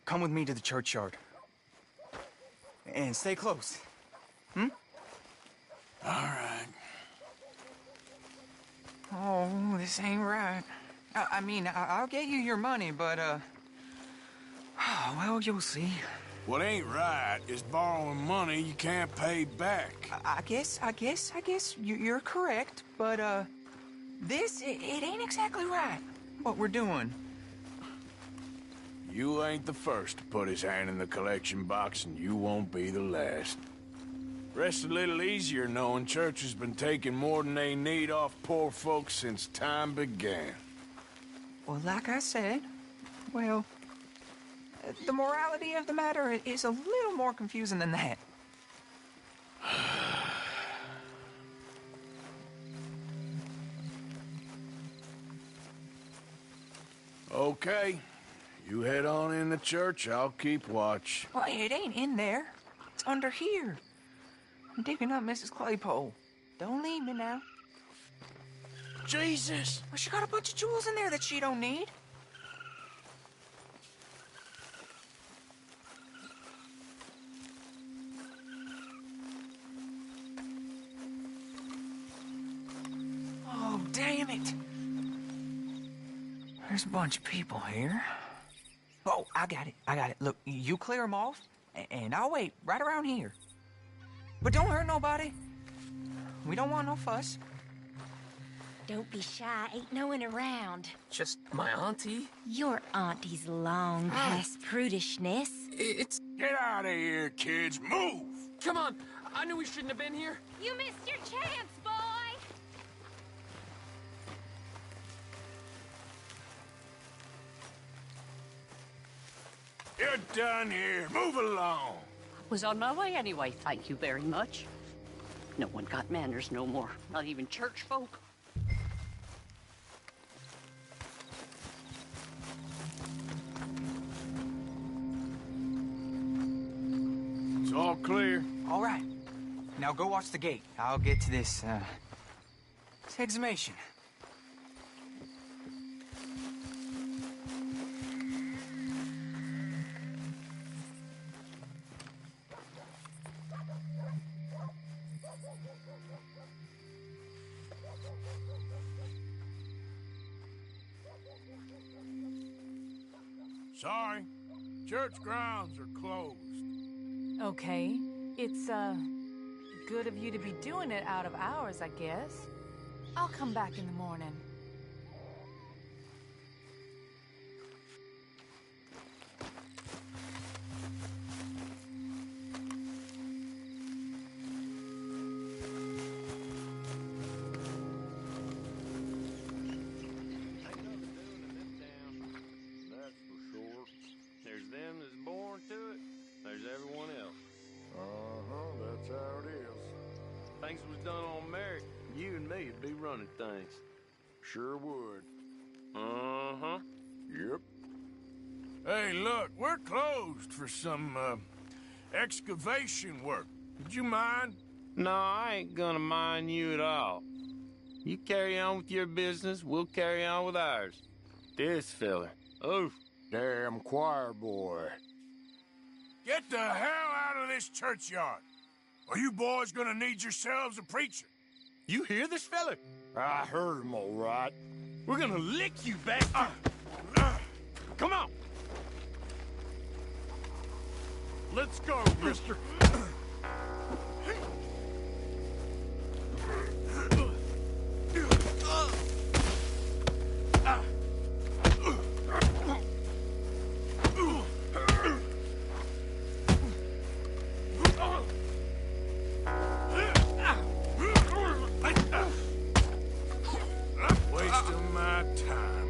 come with me to the churchyard. And stay close. Hmm?
All right.
Oh, this ain't right. I mean, I'll get you your money, but, well, you'll see.
What ain't right is borrowing money you can't pay back.
I guess you're correct, but, it ain't exactly right, what we're doing.
You ain't the first to put his hand in the collection box, and you won't be the last. Rest a little easier knowing church has been taking more than they need off poor folks since time began.
Well, like I said, well, the morality of the matter is a little more confusing than that.
Okay. You head on in the church, I'll keep watch.
Well, it ain't in there. It's under here. I'm digging up Mrs. Claypole. Don't leave me now.
Jesus!
Well, she got a bunch of jewels in there that she don't need. Oh, damn it. There's a bunch of people here. Oh, I got it. Look, you clear them off, and I'll wait right around here. But don't hurt nobody. We don't want no fuss.
Don't be shy. Ain't no one around.
Just my auntie?
Your auntie's long past prudishness.
It's...
Get out of here, kids. Move!
Come on. I knew we shouldn't have been here.
You missed your chance, boy!
You're done here. Move along.
Was on my way anyway, thank you very much. No one got manners no more, not even church folk.
It's all clear.
All right. Now go watch the gate. I'll get to this exhumation.
Sorry. Church grounds are closed.
Okay. It's, good of you to be doing it out of hours, I guess. I'll come back in the morning.
Things was done on merit, you and me'd be running things.
Sure would.
Uh-huh.
Yep. Hey, look, we're closed for some, excavation work. Would you mind?
No, I ain't gonna mind you at all. You carry on with your business, we'll carry on with ours. This fella. Oh, damn choir boy.
Get the hell out of this churchyard. Are you boys gonna need yourselves a preacher?
You hear this fella? I heard him all right. We're gonna lick you back. Come on.
Let's go, mister.
Wasting my time.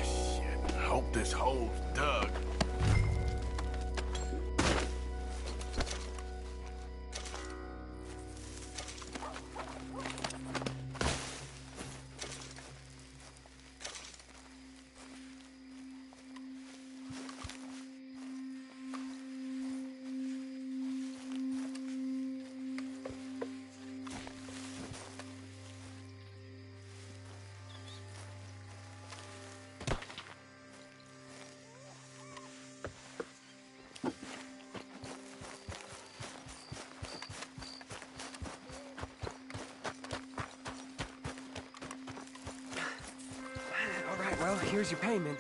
Shit. Hope this hole's dug.
Well, here's your payment.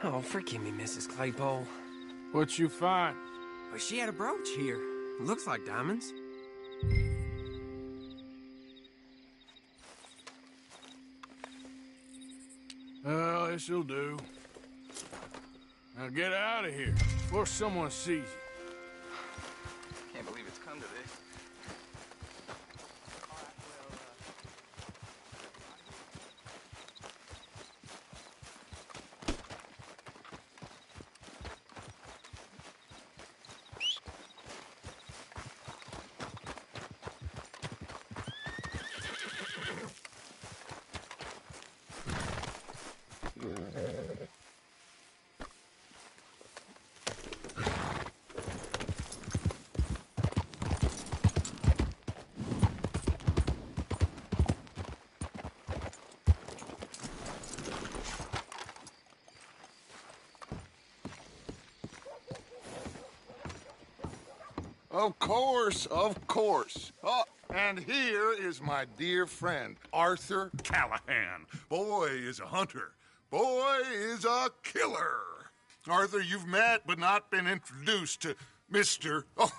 Oh, forgive me, Mrs. Claypole.
What you find?
Well, she had a brooch here. Looks like diamonds.
Well, this'll do. Now get out of here before someone sees you.
Can't believe it's come to this.
Of course, of course. Oh, and here is my dear friend, Arthur Callahan. Boy is a hunter. Boy is a killer. Arthur, you've met but not been introduced to Mr. Oh,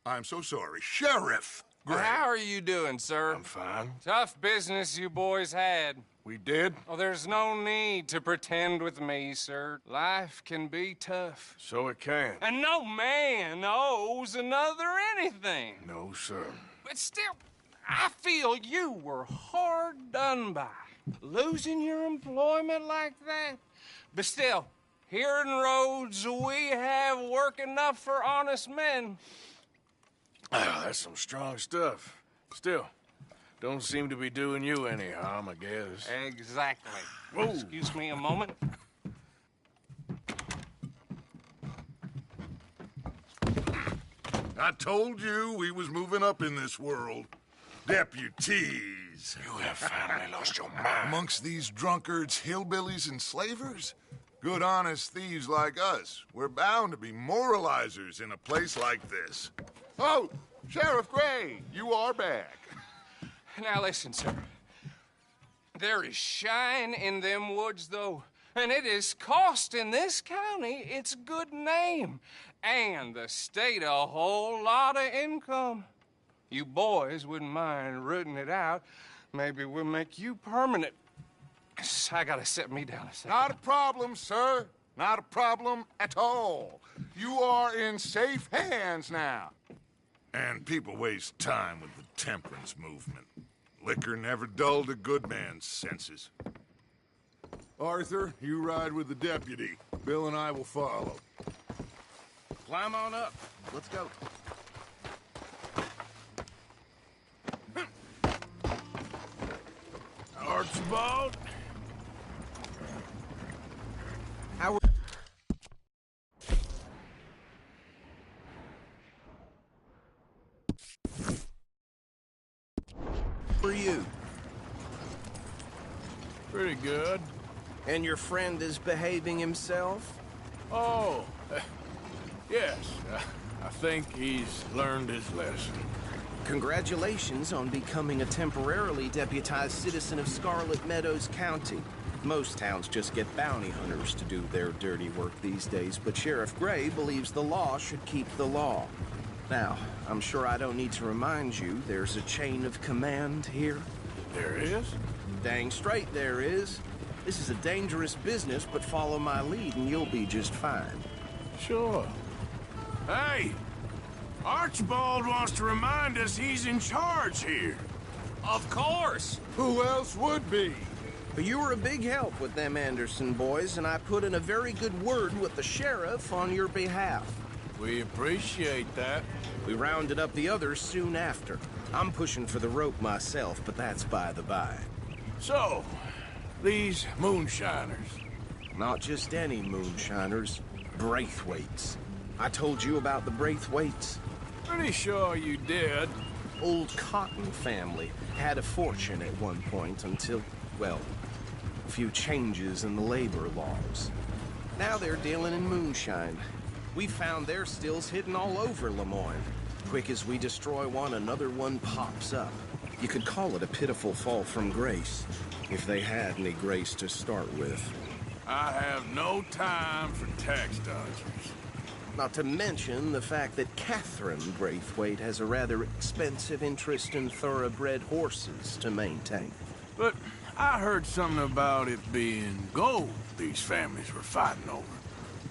I'm so sorry, Sheriff Gray.
How are you doing, sir?
I'm fine.
Tough business you boys had.
We did?
Oh, there's no need to pretend with me, sir. Life can be tough.
So it can.
And no man owes another anything.
No, sir.
But still, I feel you were hard done by. Losing your employment like that. But still, here in Rhodes, we have work enough for honest men.
Oh, that's some strong stuff. Still, don't seem to be doing you any harm, I guess.
Exactly.
Whoa.
Excuse me a moment.
I told you we was moving up in this world. Deputies.
You have finally lost your mind.
Amongst these drunkards, hillbillies, and slavers? Good, honest thieves like us. We're bound to be moralizers in a place like this. Oh, Sheriff Gray, you are back.
Now listen, sir. There is shine in them woods, though, and it is costing this county its good name and the state a whole lot of income. You boys wouldn't mind rooting it out. Maybe we'll make you permanent. I gotta set me down a second.
Not a problem, sir. Not a problem at all. You are in safe hands now. And people waste time with the temperance movement. Liquor never dulled a good man's senses. Arthur, you ride with the deputy. Bill and I will follow.
Climb on up. Let's go.
Archibald? Pretty good.
And your friend is behaving himself?
Oh, yes. I think he's learned his lesson.
Congratulations on becoming a temporarily deputized citizen of Scarlet Meadows County. Most towns just get bounty hunters to do their dirty work these days, but Sheriff Gray believes the law should keep the law. Now, I'm sure I don't need to remind you there's a chain of command here.
There is?
Dang straight there is. This is a dangerous business, but follow my lead and you'll be just fine.
Sure. Hey! Archibald wants to remind us he's in charge here.
Of course!
Who else would be?
But you were a big help with them Anderson boys, and I put in a very good word with the sheriff on your behalf.
We appreciate that.
We rounded up the others soon after. I'm pushing for the rope myself, but that's by the by.
So, these moonshiners.
Not just any moonshiners, Braithwaites. I told you about the Braithwaites?
Pretty sure you did.
Old Cotton family had a fortune at one point until, well, a few changes in the labor laws. Now they're dealing in moonshine. We found their stills hidden all over Lemoyne. Quick as we destroy one, another one pops up. You could call it a pitiful fall from grace, if they had any grace to start with.
I have no time for tax dodgers.
Not to mention the fact that Catherine Braithwaite has a rather expensive interest in thoroughbred horses to maintain.
But I heard something about it being gold these families were fighting over.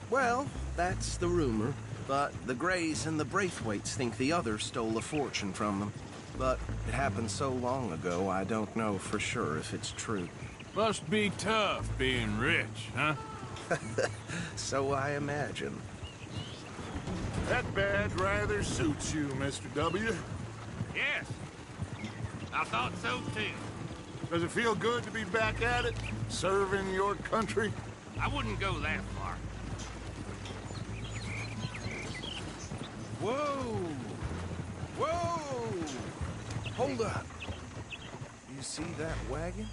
Well, that's the rumor. But the Grays and the Braithwaites think the others stole a fortune from them. But it happened so long ago, I don't know for sure if it's true.
Must be tough being rich, huh?
So I imagine.
That badge rather suits you, Mr. W.
Yes. I thought so, too.
Does it feel good to be back at it, serving your country?
I wouldn't go that far.
Whoa! Whoa! Hold up. You see that wagon?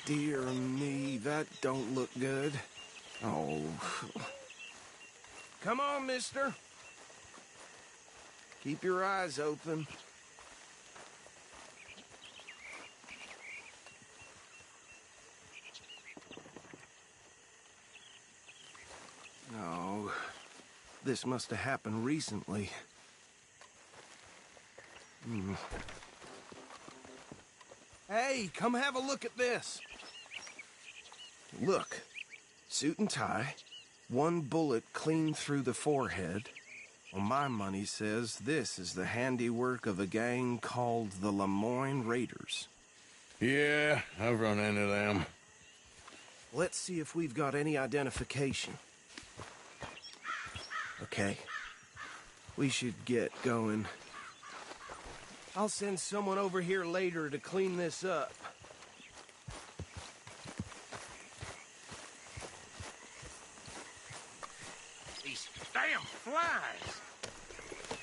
Dear me, that don't look good. Oh. Come on, mister. Keep your eyes open. Oh, this must have happened recently. Hey, come have a look at this. Look, suit and tie, one bullet clean through the forehead. Well, my money says this is the handiwork of a gang called the Lemoyne Raiders.
Yeah, I've run into them.
Let's see if we've got any identification. Okay. We should get going. I'll send someone over here later to clean this up.
These damn flies.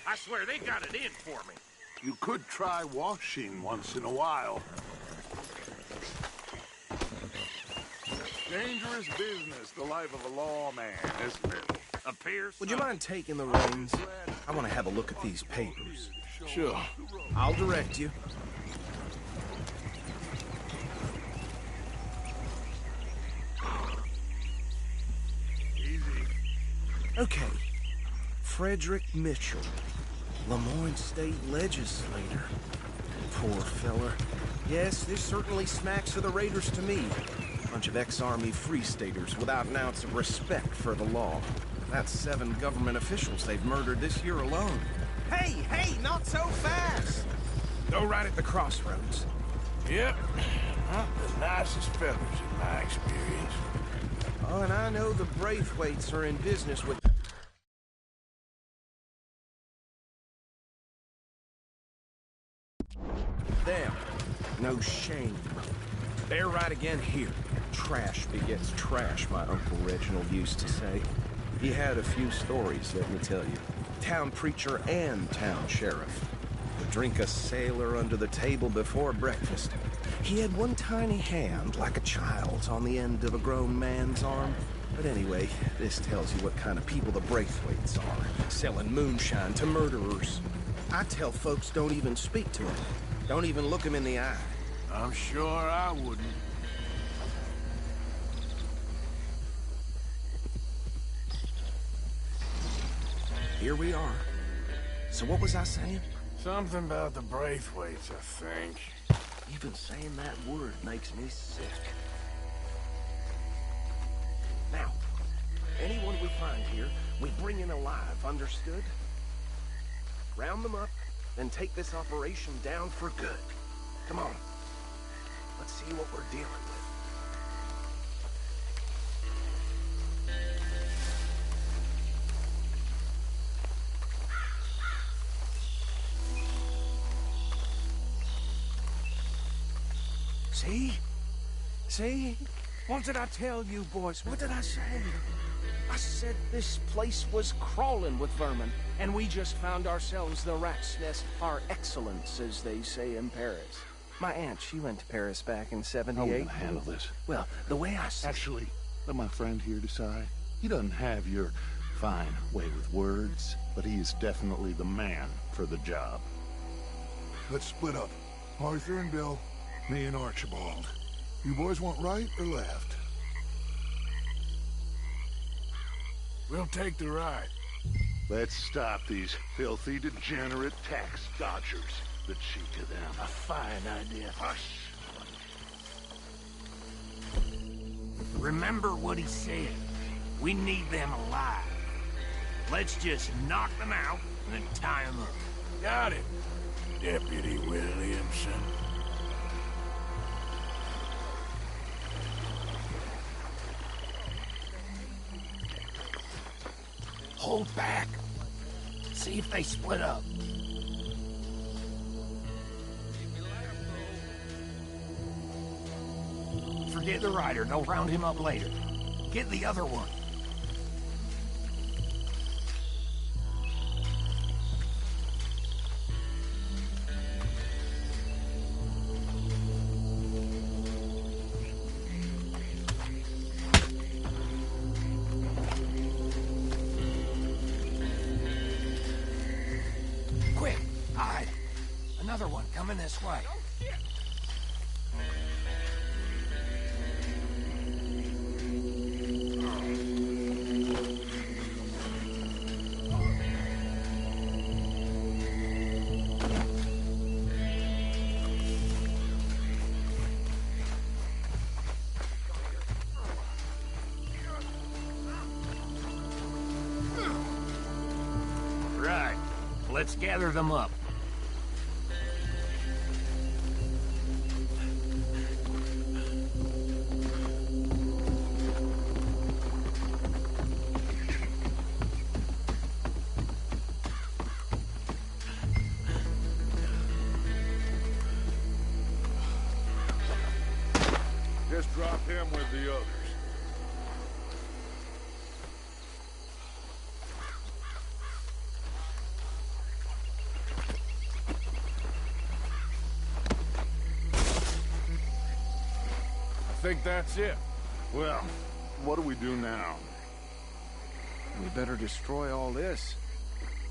I swear they got it in for me.
You could try washing once in a while. Dangerous business, the life of a lawman, isn't it?
Appears.
Would you mind taking the reins? I want to have a look at these papers.
Sure.
I'll direct you.
Easy.
Okay. Frederick Mitchell, Lemoyne State Legislator. Poor fella. Yes, this certainly smacks of the Raiders to me. Bunch of ex-Army Free Staters without an ounce of respect for the law. That's 7 government officials they've murdered this year alone. Hey, not so fast! Go right at the crossroads.
Yep, not the nicest fellas in my experience.
Oh, and I know the Braithwaites are in business with... them. No shame. Bear right again here. Trash begets trash, my Uncle Reginald used to say. He had a few stories, let me tell you. Town preacher and town sheriff. Would drink a sailor under the table before breakfast. He had one tiny hand, like a child's, on the end of a grown man's arm. But anyway, this tells you what kind of people the Braithwaites are, selling moonshine to murderers. I tell folks don't even speak to them. Don't even look them in the eye.
I'm sure I wouldn't.
Here we are. So what was I saying?
Something about the Braithwaites, I think.
Even saying that word makes me sick. Now, anyone we find here, we bring in alive, understood? Round them up, then take this operation down for good. Come on. Let's see what we're dealing with.
See? See? What did I tell you, boys? What did I say?
I said this place was crawling with vermin, and we just found ourselves the rat's nest par excellence, as they say in Paris. My aunt, she went to Paris back in '78.
How are we gonna handle this?
Well, the way I see...
Actually, let my friend here decide. He doesn't have your fine way with words, but he is definitely the man for the job. Let's split up. Arthur and Bill, me and Archibald. You boys want right or left?
We'll take the right.
Let's stop these filthy, degenerate tax dodgers. The cheek of them.
A fine idea.
Hush.
Remember what he said. We need them alive. Let's just knock them out and then tie them up.
Got it, Deputy Williamson.
Hold back. See if they split up. Forget the rider. They'll round him up later. Get the other one. Quick, hide. Another one coming this way. Right. Let's gather them up.
Just drop him with the others.
I think that's it.
Well, what do we do now?
We better destroy all this.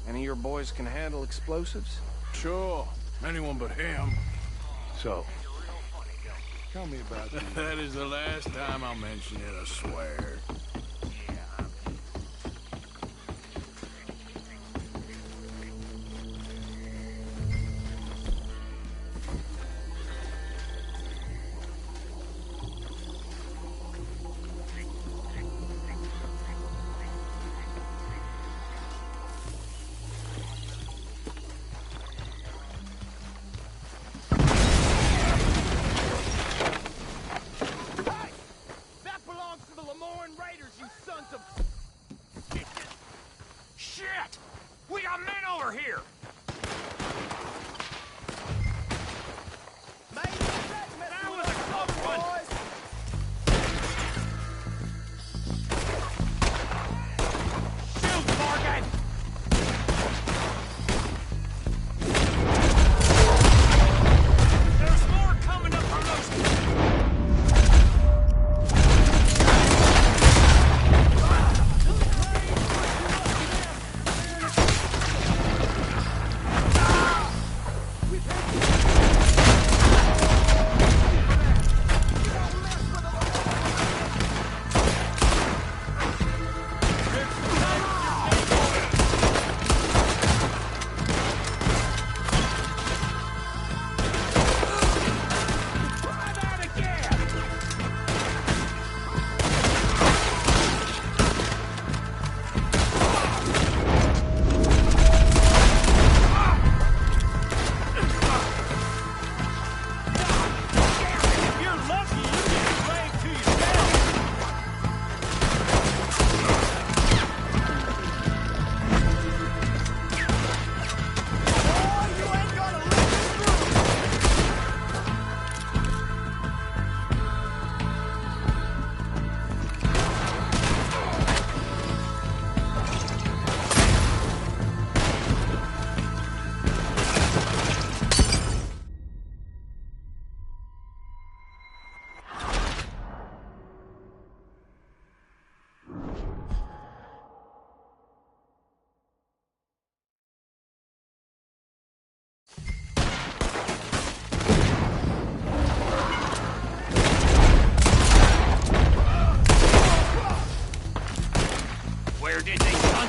Any of your boys can handle explosives?
Sure. Anyone but him.
So, tell me about this.
That is the last time I'll mention it, I swear.
That belongs to the Lemoyne Raiders!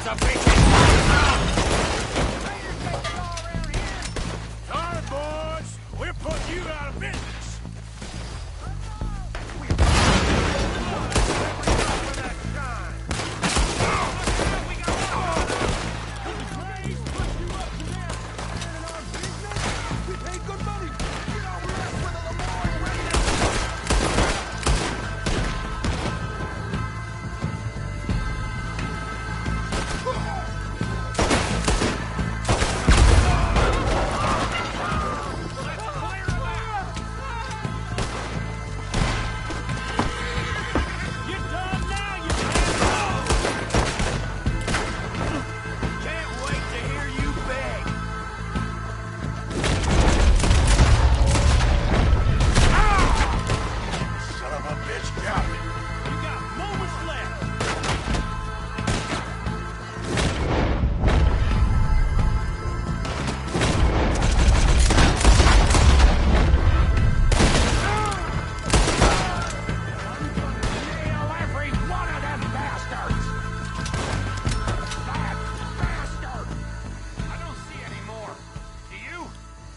sons of bitches! Sorry, boys. We're putting you out of business.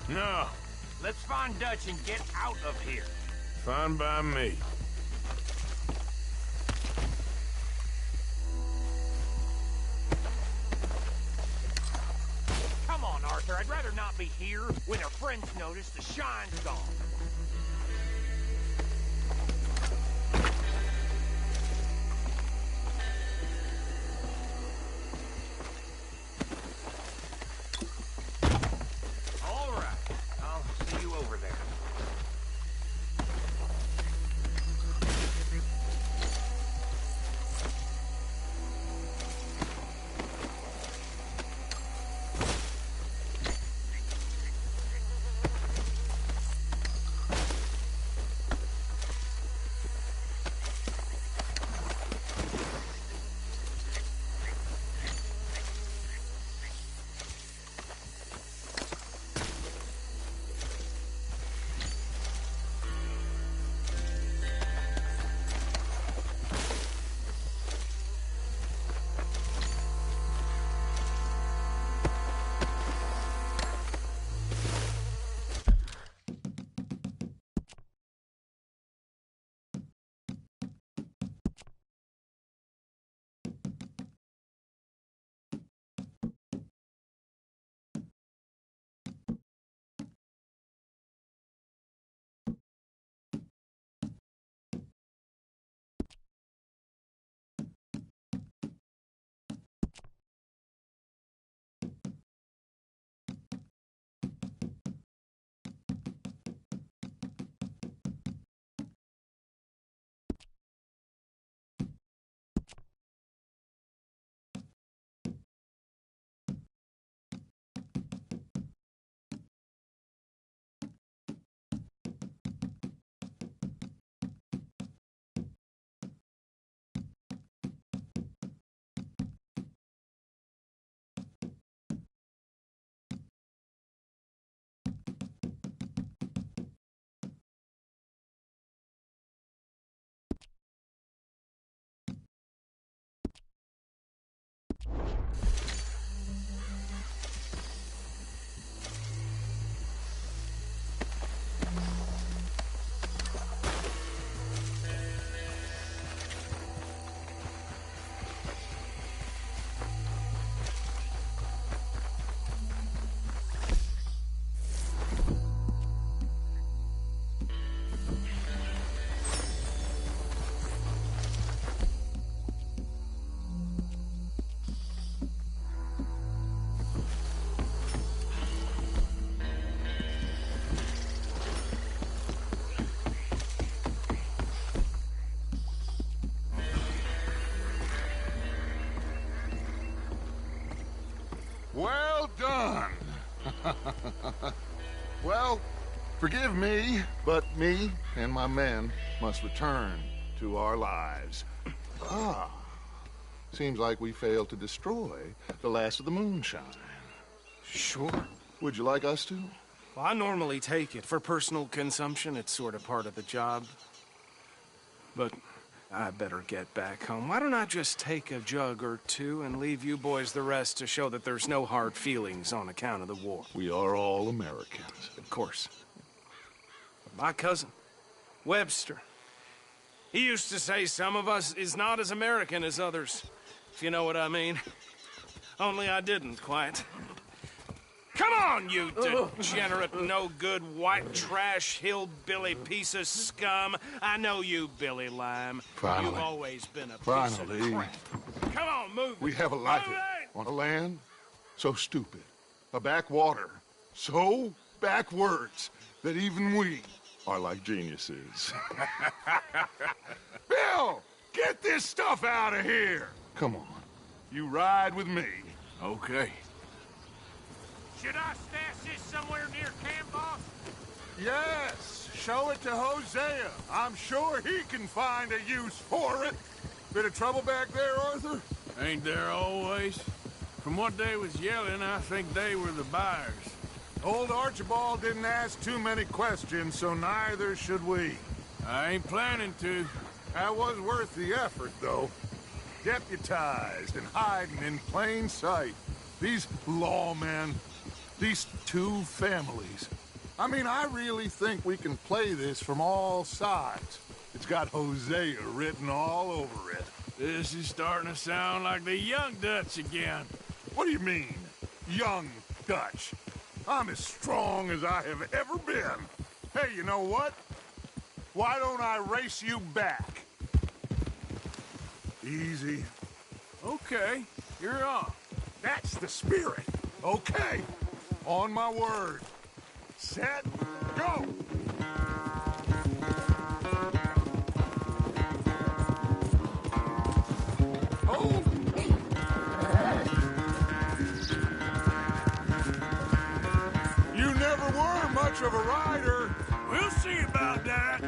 No.
Let's find Dutch and get out of here.
Fine by me.
Come on, Arthur. I'd rather not be here when our friends notice the shine's gone. All right. I'll see you over there.
Well done. Well, forgive me, but me and my men must return to our lives. Ah, seems like we failed to destroy the last of the moonshine.
Sure.
Would you like us to?
Well, I normally take it. For personal consumption, it's sort of part of the job. But I better get back home. Why don't I just take a jug or two and leave you boys the rest to show that there's no hard feelings on account of the war?
We are all Americans.
Of course. My cousin, Webster, he used to say some of us is not as American as others, if you know what I mean. Only I didn't quite. Come on, you degenerate, no-good, white trash, hillbilly piece of scum. I know you, Billy Lime.
Finally.
You've always been a piece of crap. Come on, move it.
We have a life on a land so stupid, a backwater so backwards that even we are like geniuses. Bill, get this stuff out of here. Come on, you ride with me.
Okay.
Should I stash this somewhere near camp, boss?
Yes, show it to Hosea. I'm sure he can find a use for it. Bit of trouble back there, Arthur?
Ain't there always? From what they was yelling, I think they were the buyers.
Old Archibald didn't ask too many questions, so neither should we.
I ain't planning to.
That was worth the effort, though. Deputized and hiding in plain sight. These lawmen, these two families. I mean, I really think we can play this from all sides. It's got Hosea written all over it.
This is starting to sound like the Young Dutch again.
What do you mean, Young Dutch? I'm as strong as I have ever been. Hey, you know what? Why don't I race you back? Easy.
Okay, you're on.
That's the spirit. Okay, on my word. Set, go! Hold! You never were much of a rider.
We'll see about that.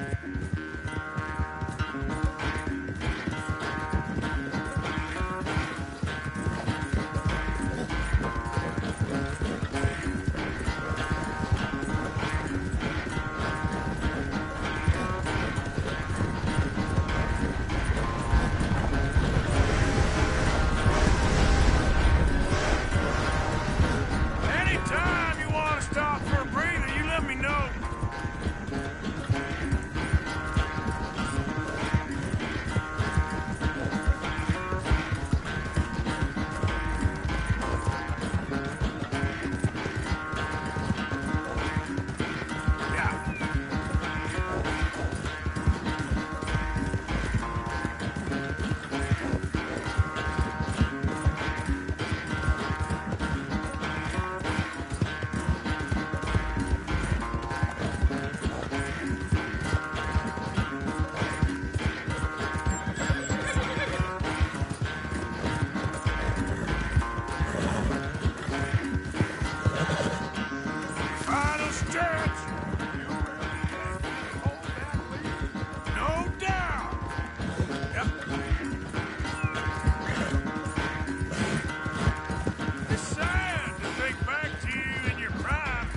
Anytime you want to stop for a breather, you let me know. Final stretch. No doubt. Yep. It's sad to think back to you in your prime.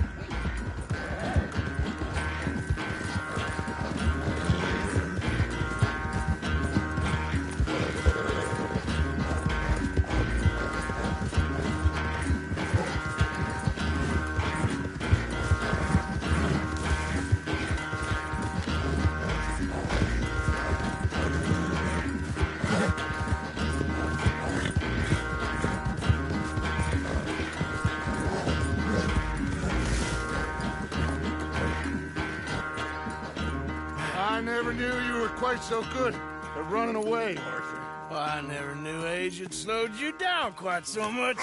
I never knew you were quite so good at running away, Arthur.
Well, I never knew age had slowed you down quite so much.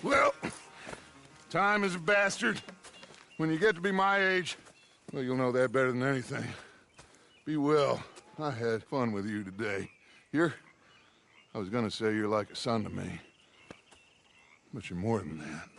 Well, time is a bastard. When you get to be my age, well, you'll know that better than anything. Be well. I had fun with you today. I was gonna say you're like a son to me. But you're more than that.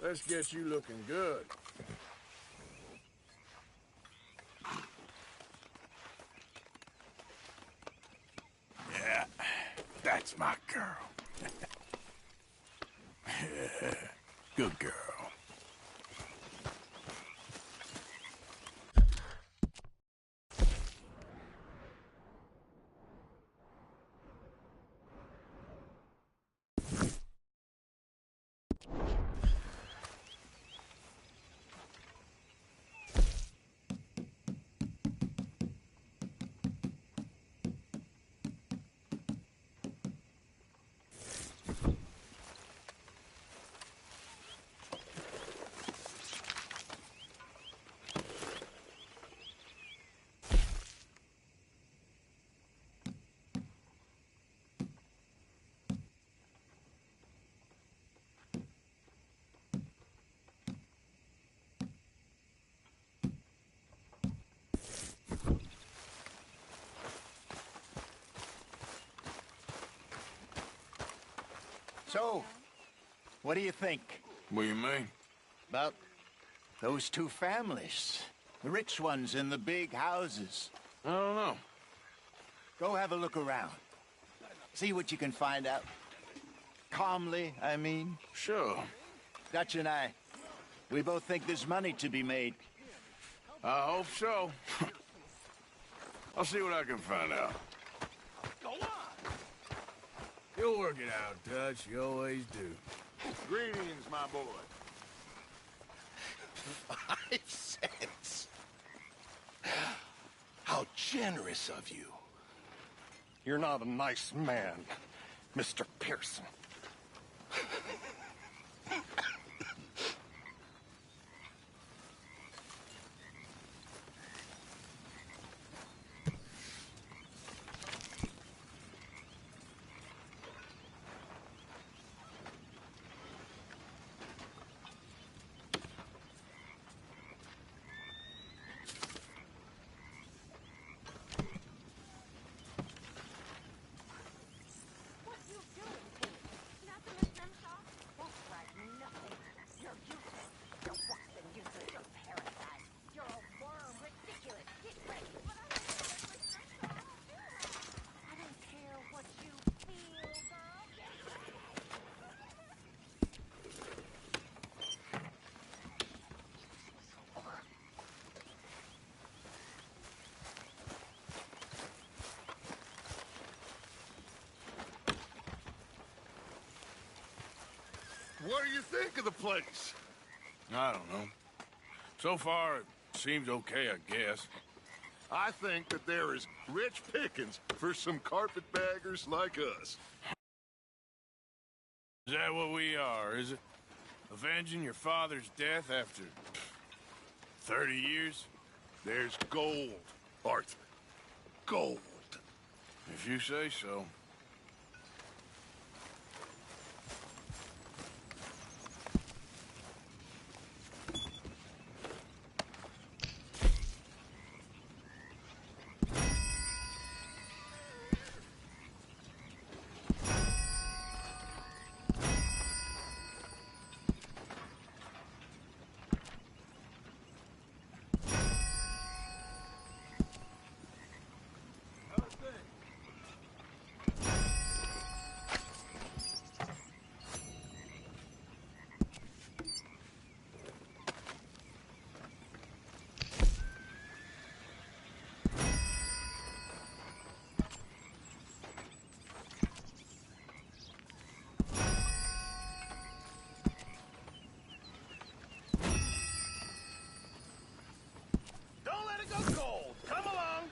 Let's get you looking good. Yeah, that's my girl. Good girl.
So, what do you think?
What do you mean?
About those two families. The rich ones in the big houses.
I don't know.
Go have a look around. See what you can find out. Calmly, I mean.
Sure.
Dutch and I, we both think there's money to be made.
I hope so. I'll see what I can find out.
Go on!
You'll work it out, Dutch. You always do.
Greetings, my boy.
5 cents. How generous of you. You're not a nice man, Mr. Pearson.
What do you think of the place?
I don't know. So far, it seems okay, I guess.
I think that there is rich pickings for some carpetbaggers like us.
Is that what we are, is it? Avenging your father's death after 30 years?
There's gold, Arthur. Gold.
If you say so.
Don't let it go cold. Come along.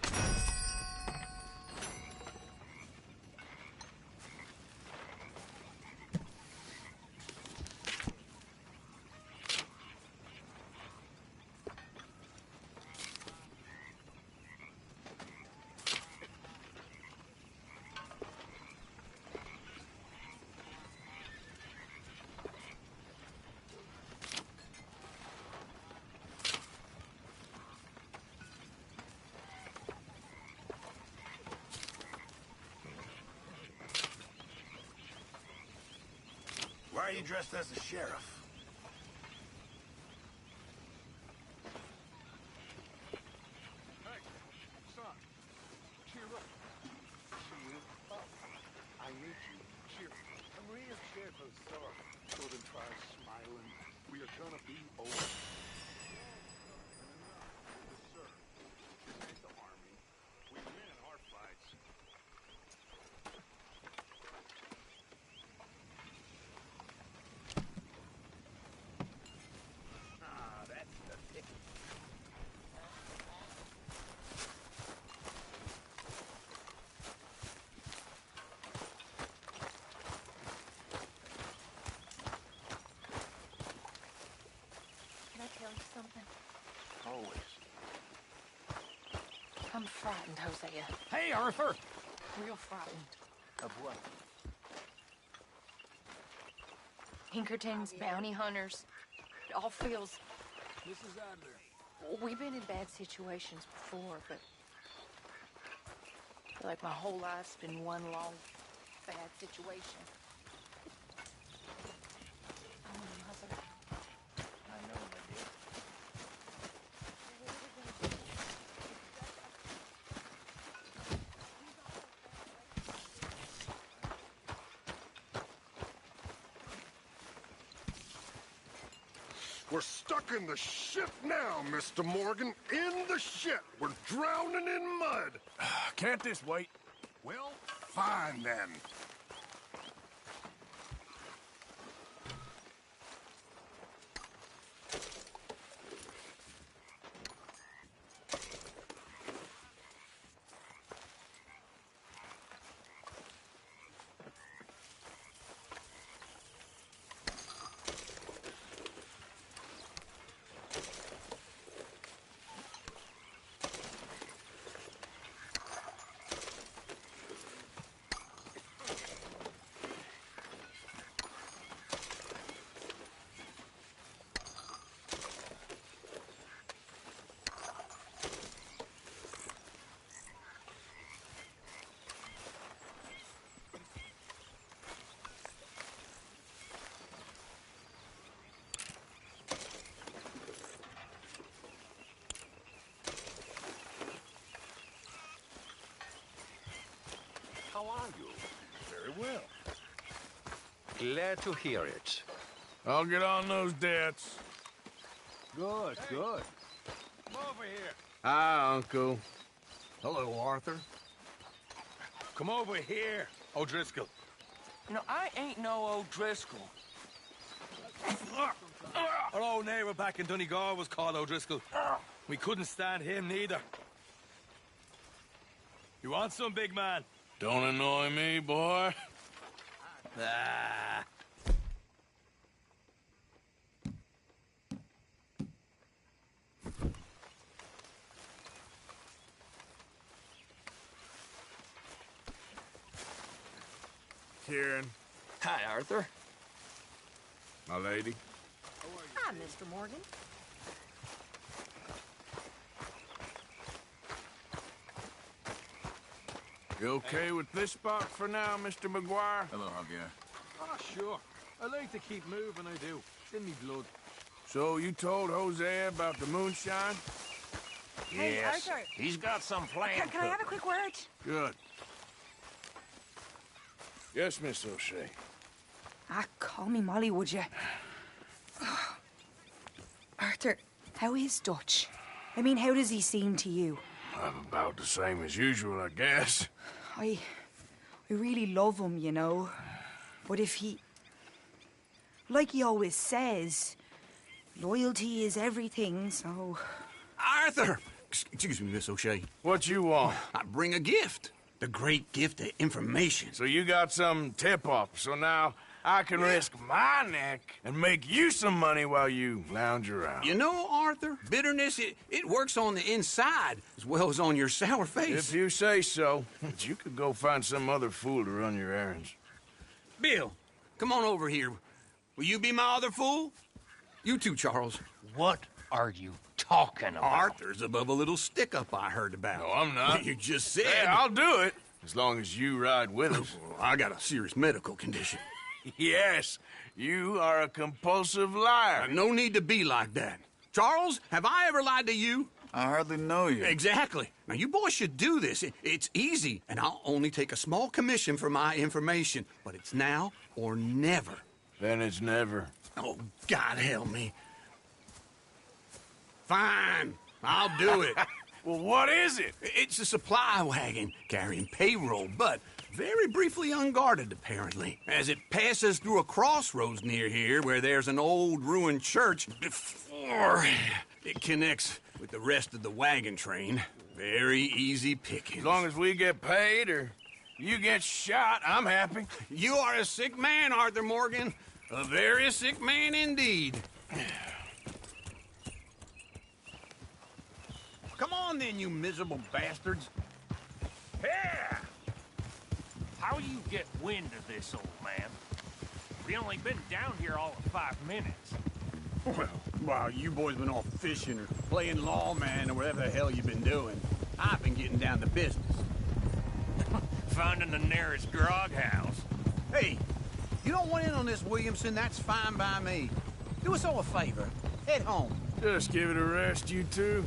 Why are you dressed as a sheriff?
us, sir. So then try smiling. We are gonna be over. Sir, this ain't the army. We win our fights.
Ah, that's the thing.
Can I tell you something?
Always.
I'm frightened, Hosea.
Hey, Arthur!
Real frightened.
Of what?
Pinkertons, bounty hunters. It all feels...
Mrs. Adler.
We've been in bad situations before, but... I feel like my whole life's been one long, bad situation. I'm a mother.
I know, my dear.
We're stuck in the shit now, Mr. Morgan. In the shit. We're drowning in mud.
Can't this wait?
Well, fine then.
How are you?
Very well.
Glad to hear it.
I'll get on those debts.
Good, good. Come over here.
Hi, Uncle.
Hello, Arthur.
Come over here, O'Driscoll.
You know, I ain't no O'Driscoll.
Our old neighbor back in Donegal was called O'Driscoll. We couldn't stand him neither. You want some, big man?
Don't annoy me, boy.
Ah.
Kieran.
Hi, Arthur.
My lady.
Hi, Mr. Morgan.
You okay with this spot for now, Mr. McGuire?
Hello, Javier.
Ah, sure. I like to keep moving, I do. It's in me blood.
So you told Jose about the moonshine?
Hey,
Yes.
Arthur.
He's got some plans.
Can I have a quick word?
Good. Yes, Miss O'Shea.
Ah, call me Molly, would you? Arthur, how is Dutch? I mean, how does he seem to you?
I'm about the same as usual, I guess.
I really love him, you know. But if he... Like he always says, loyalty is everything, so...
Arthur! Excuse me, Miss O'Shea.
What you want?
I bring a gift. The great gift of information.
So you got some tip-off, so now I can risk my neck and make you some money while you lounge around.
You know, Arthur, bitterness, it works on the inside as well as on your sour face.
If you say so. But you could go find some other fool to run your errands.
Bill, come on over here. Will you be my other fool? You too, Charles.
What are you talking about?
Arthur's above a little stick-up I heard about.
No, I'm not.
You just said...
Hey, I'll do it, as long as you ride with us.
I got a serious medical condition.
Yes, you are a compulsive liar.
No need to be like that. Charles, have I ever lied to you?
I hardly know you.
Exactly. Now, you boys should do this. It's easy, and I'll only take a small commission for my information. But it's now or never.
Then it's never.
Oh, God help me. Fine. I'll do it.
Well, what is it?
It's a supply wagon carrying payroll, but very briefly unguarded, apparently. As it passes through a crossroads near here where there's an old ruined church before it connects with the rest of the wagon train. Very easy pickings.
As long as we get paid or you get shot, I'm happy.
You are a sick man, Arthur Morgan. A very sick man indeed. Come on then, you miserable bastards.
Yeah! How you get wind of this, old man? We only been down here all of 5 minutes.
Well, while you boys been off fishing or playing lawman or whatever the hell you've been doing, I've been getting down to business.
Finding the nearest grog house.
Hey, you don't want in on this, Williamson, that's fine by me. Do us all a favor. Head home.
Just give it a rest, you two.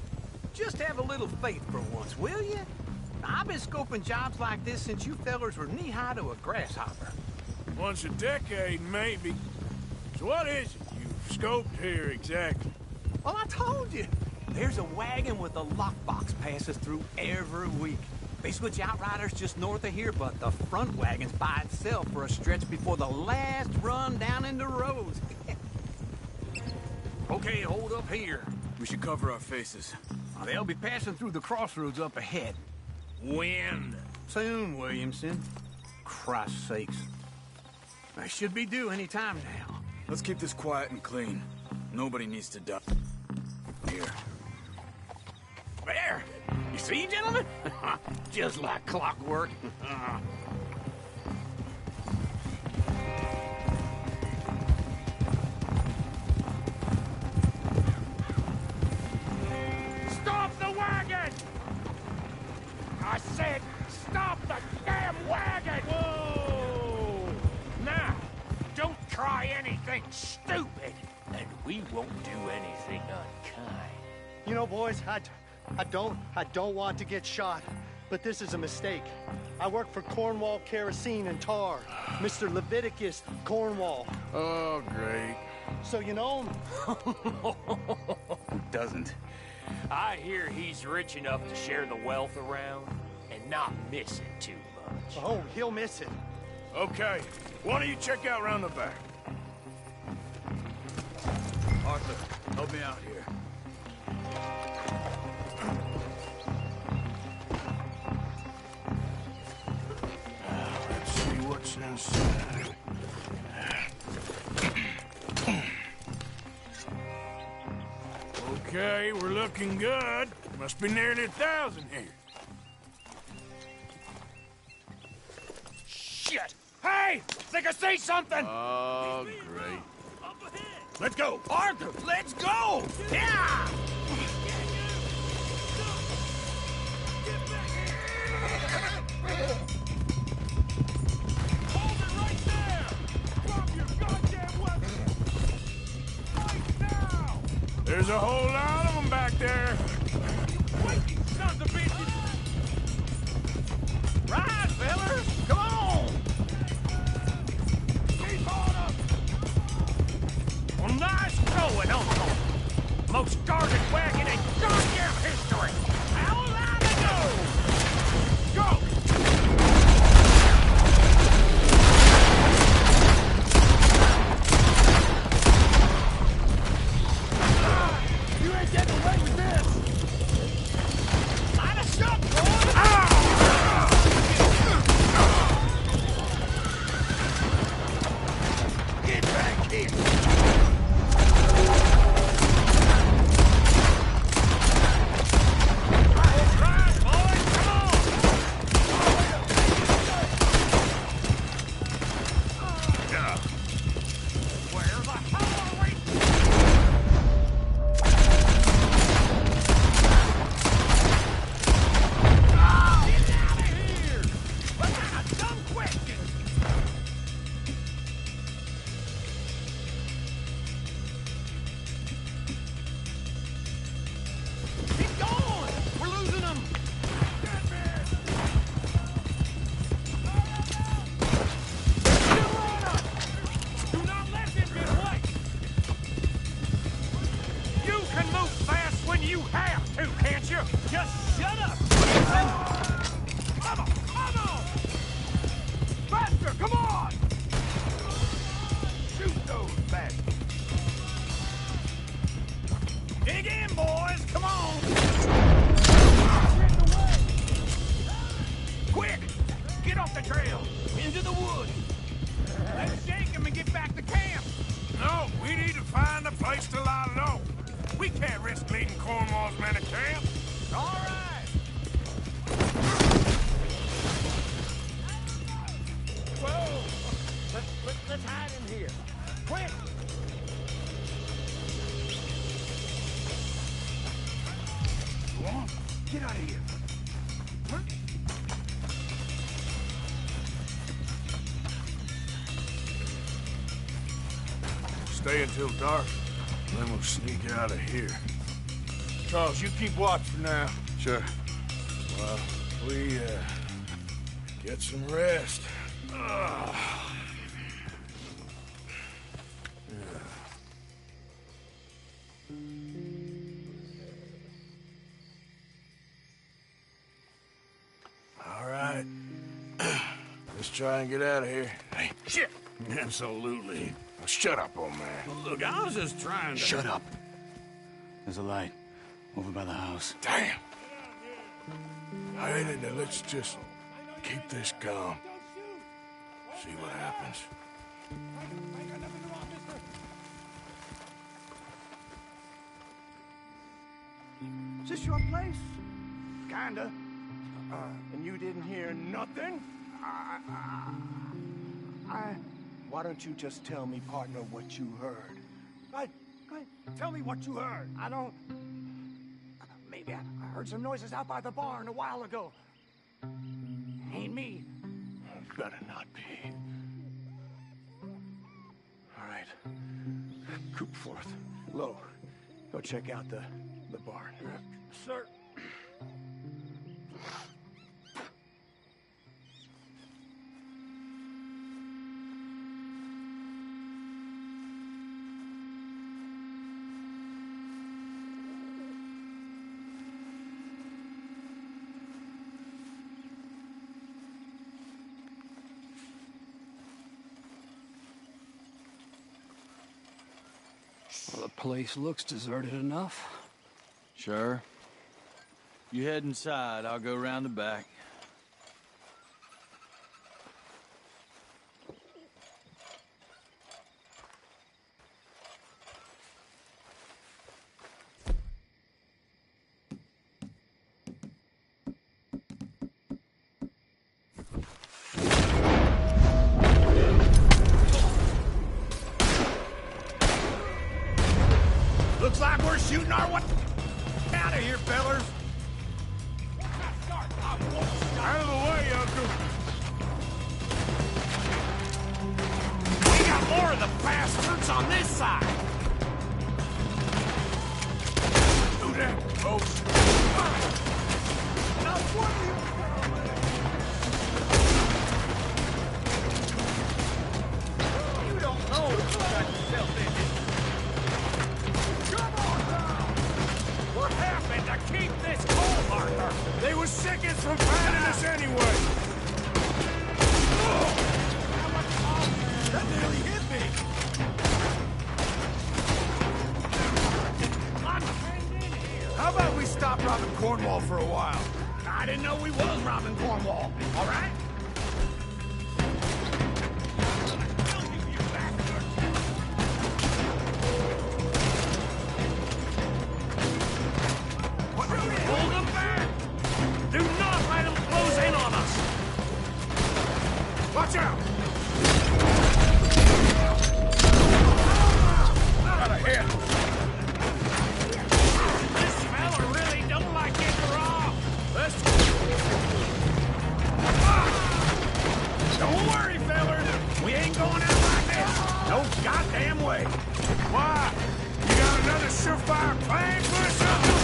Just have a little faith for once, will you? I've been scoping jobs like this since you fellers were knee-high to a grasshopper.
Once a decade, maybe. So what is it you've scoped here exactly?
Well, I told you. There's a wagon with a lockbox passes through every week. They switch outriders just north of here, but the front wagon's by itself for a stretch before the last run down into roads. Okay, hold up here.
We should cover our faces.
They'll be passing through the crossroads up ahead.
When?
Soon, Williamson. Christ's sakes. I should be due any time now.
Let's keep this quiet and clean. Nobody needs to die. Here.
There! You see, gentlemen? Just like clockwork.
Stop the wagon! I said, stop the damn wagon! Whoa! Now, don't try anything stupid, and we won't do anything unkind.
You know, boys, I don't want to get shot, but this is a mistake. I work for Cornwall Kerosene and Tar, Mr. Leviticus Cornwall.
Oh, great.
So you know him?
Who doesn't?
I hear he's rich enough to share the wealth around and not miss it too much.
Oh, he'll miss it.
Okay, why don't you check out round the back?
Arthur, help me out here.
Let's see what's inside. Okay, we're looking good. Must be nearly 1,000 here.
Shit! Hey! Think I see something!
Oh, great.
Let's go! Arthur, let's go! Yeah!
Hold it right there! Drop your goddamn weapon! Right now!
There's a whole lot of them back there.
Wait, sons of bitches!
Right, fellas! Come on!
Keep on up! Well, nice going, Uncle! Most guarded wagon in goddamn history! How loud to go! Go!
You ain't getting away with this!
Line us up, boys!
Get back here!
Right, boys, come on! Where the hell are we? Get out of here! But that's a dumb question! We can't risk leading Cornwall's men to camp.
All right. Whoa! Let's hide in here. Quick!
Go on. Get out of here.
Stay until dark, then we'll sneak out of here. Charles, you keep watch for now.
Sure.
Well, we, get some rest. All right. Let's try and get out of here.
Hey, shit! Absolutely.
Now shut up, old man.
Look, I was just trying to...
Shut up. There's a light over by the house.
Damn. All right, now let's just keep this calm. See what happens.
Is this your place? Kinda. And you didn't hear nothing? Why don't you just tell me, partner, what you heard? Tell me what you heard. I don't... Maybe I heard some noises out by the barn a while ago. Ain't me. Better not be. All right. Coopforth, Low, go check out the barn. Sir.
Well, the place looks deserted enough.
Sure. You head inside, I'll go round the back.
Looks like we're shooting our way out of here, fellers. Out of the way, Uncle. We got more of the bastards on this side. Do that, folks. Now, what do you... You don't know what you got yourself in. What happened to keep this cold, Arthur? They were sickest from finding us anyway. That nearly hit me. I'm pinned in here. How about we stop robbing Cornwall for a while? I didn't know we was robbing Cornwall. All right? Hold them back! Do not let them close in on us! Watch out! Out of here! This fella really don't like getting robbed! Let's... Don't worry, fellas! We ain't going out like this! No goddamn way! Why? You got another surefire plan for us, Uncle?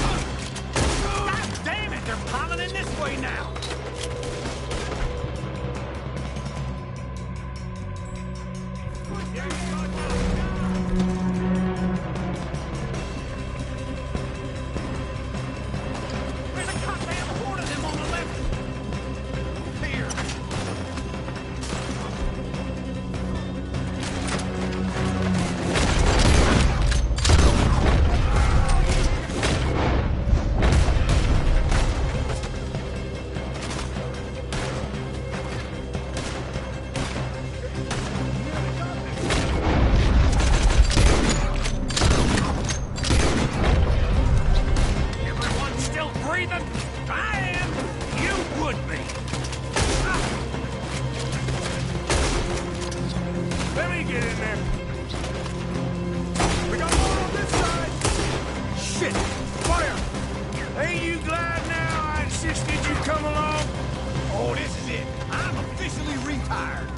God damn it! They're piling in this way now! There's a goddamn horde of them on the left! Here!
there.
We got more on this side!
Shit! Fire! Ain't you glad now I insisted you come along?
Oh, this is it. I'm officially retired.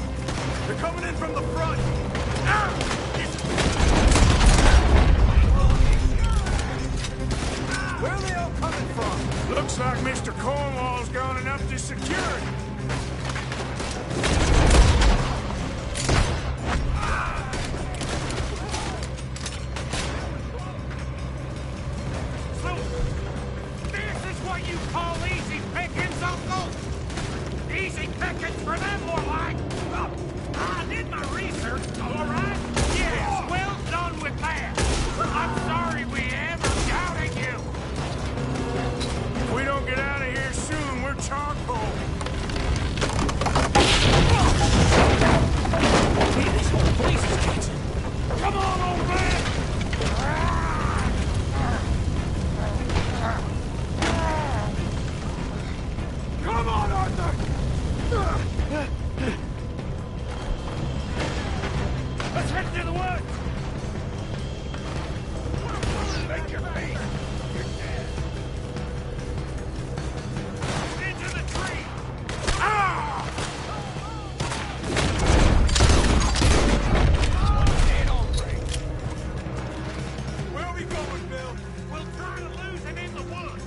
They're coming in from the front. Where are they all coming from?
Looks like Mr. Cornwall's gone enough to secure it.
So, this is what you call easy pickings, Uncle? Easy pickings for them, more like. I did my research, all right? Yes, well done with that. I'm sorry we ever doubted you.
If we don't get out of here soon, we're charcoal.
Hey, this whole place is catching. Come on, old man! Come on, Arthur! Let's head to the woods! Make your feet! You're dead. Into the tree! Ah! Dead hombre. Where are we going, Bill? We'll try to lose him in the woods.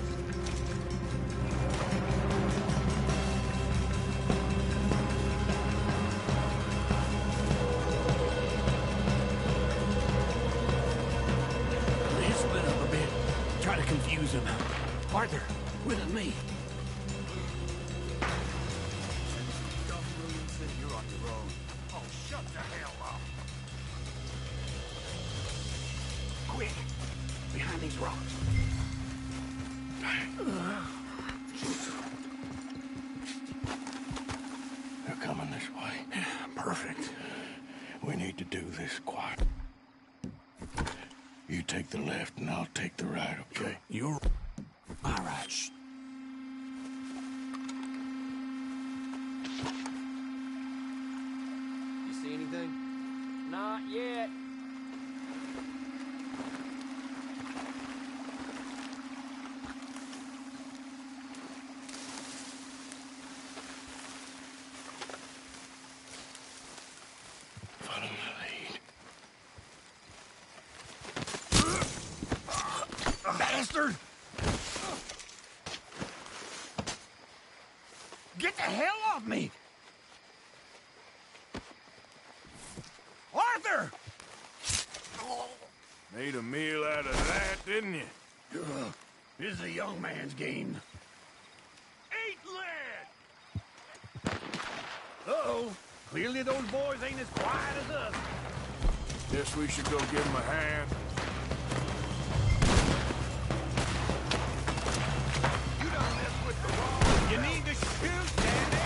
Let's split up a bit. Try to confuse him. Arthur, with me. You're on your own. Oh, shut the hell up. Quick! Behind these rocks. They're coming this way. Perfect. We need to do this quiet. You take the left and I'll take the right, okay? You're... All right. Shh.
You see anything? Not yet.
Follow my lead. Bastard! Get the hell off me! Arthur!
Made a meal out of that, didn't you?
This is a young man's game. Eat lead! Uh-oh. Clearly those boys ain't as quiet as us.
Guess we should go give him a hand.
You done messed with the wall. You need to shoot, Danny.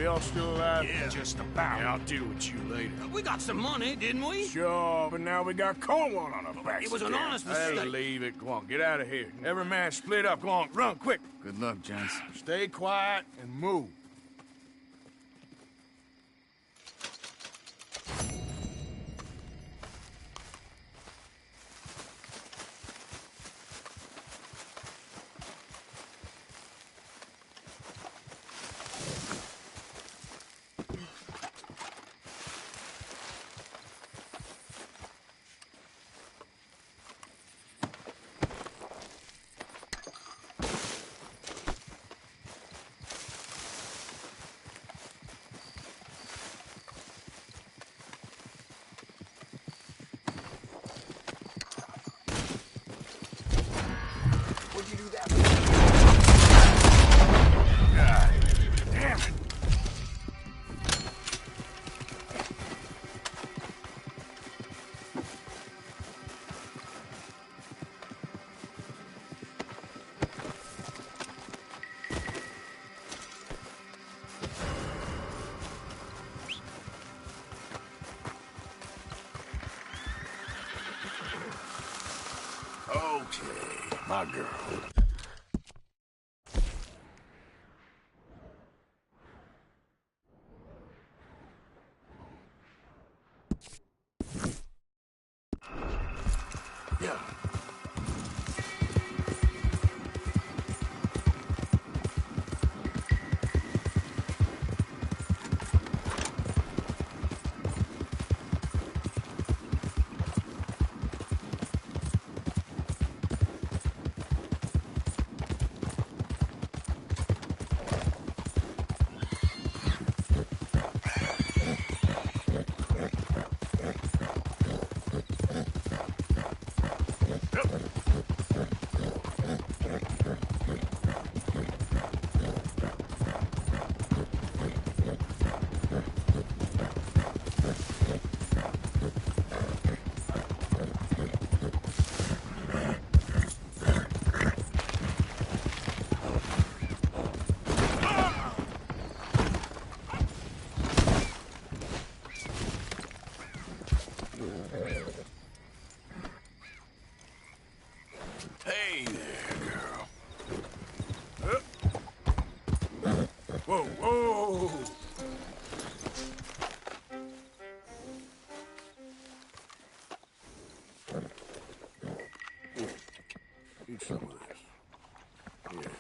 We all still alive?
Yeah, just about.
Yeah, I'll deal with you later.
We got some money, didn't we?
Sure, but now we got Cornwall on our backs.
It was an honest
Hey,
mistake.
leave it. Go on, get out of here. Every man split up. Go on, run, quick.
Good luck, gents.
Stay quiet and move.
What'd you do that
God damn it. Okay, my girl. Yeah. Hey there, girl. Whoa, whoa! Eat some of this. Yeah.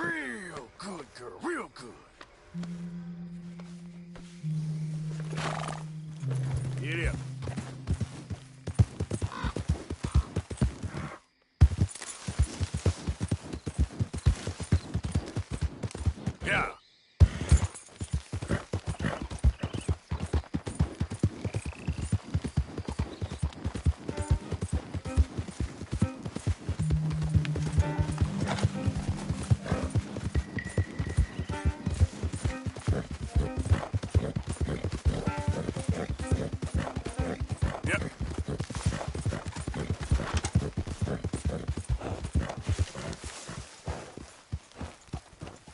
Real good, girl, real good. Get up. Yeah. Yep.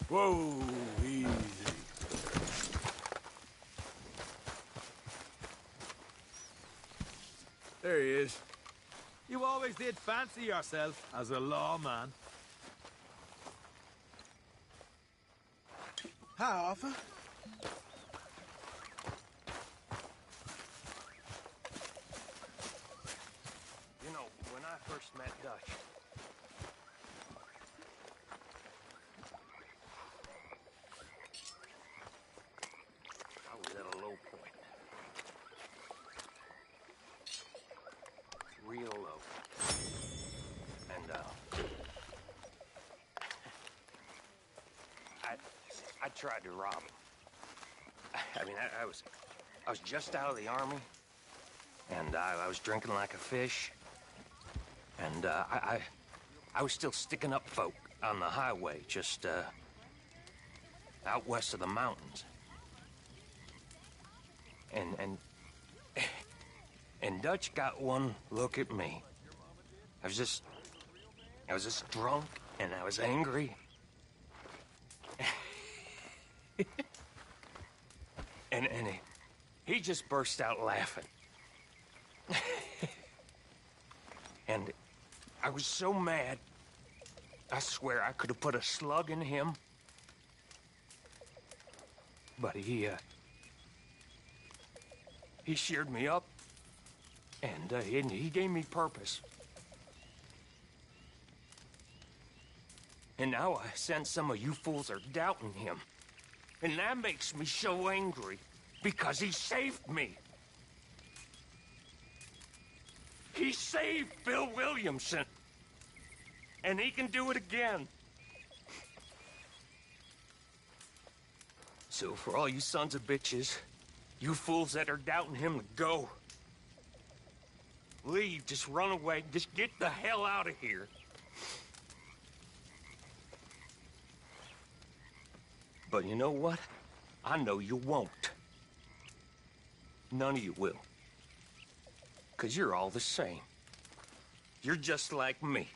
Whoa, easy. There he is.
You always did fancy yourself as a lawman.
Hi, Arthur.
You know, when I first met Dutch, I was at a low point. Real low. And, I tried to rob him. I mean, I was just out of the army, and I was drinking like a fish, and I was still sticking up folk on the highway, just out west of the mountains. And Dutch got one look at me. I was just drunk, and I was angry. And he just burst out laughing. And I was so mad, I swear I could have put a slug in him. But he cheered me up, and he gave me purpose. And now I sense some of you fools are doubting him. And that makes me so angry, because he saved me. He saved Bill Williamson. And he can do it again. So for all you sons of bitches, you fools that are doubting him, go. Leave, just run away, just get the hell out of here. But you know what? I know you won't. None of you will. 'Cause you're all the same. You're just like me.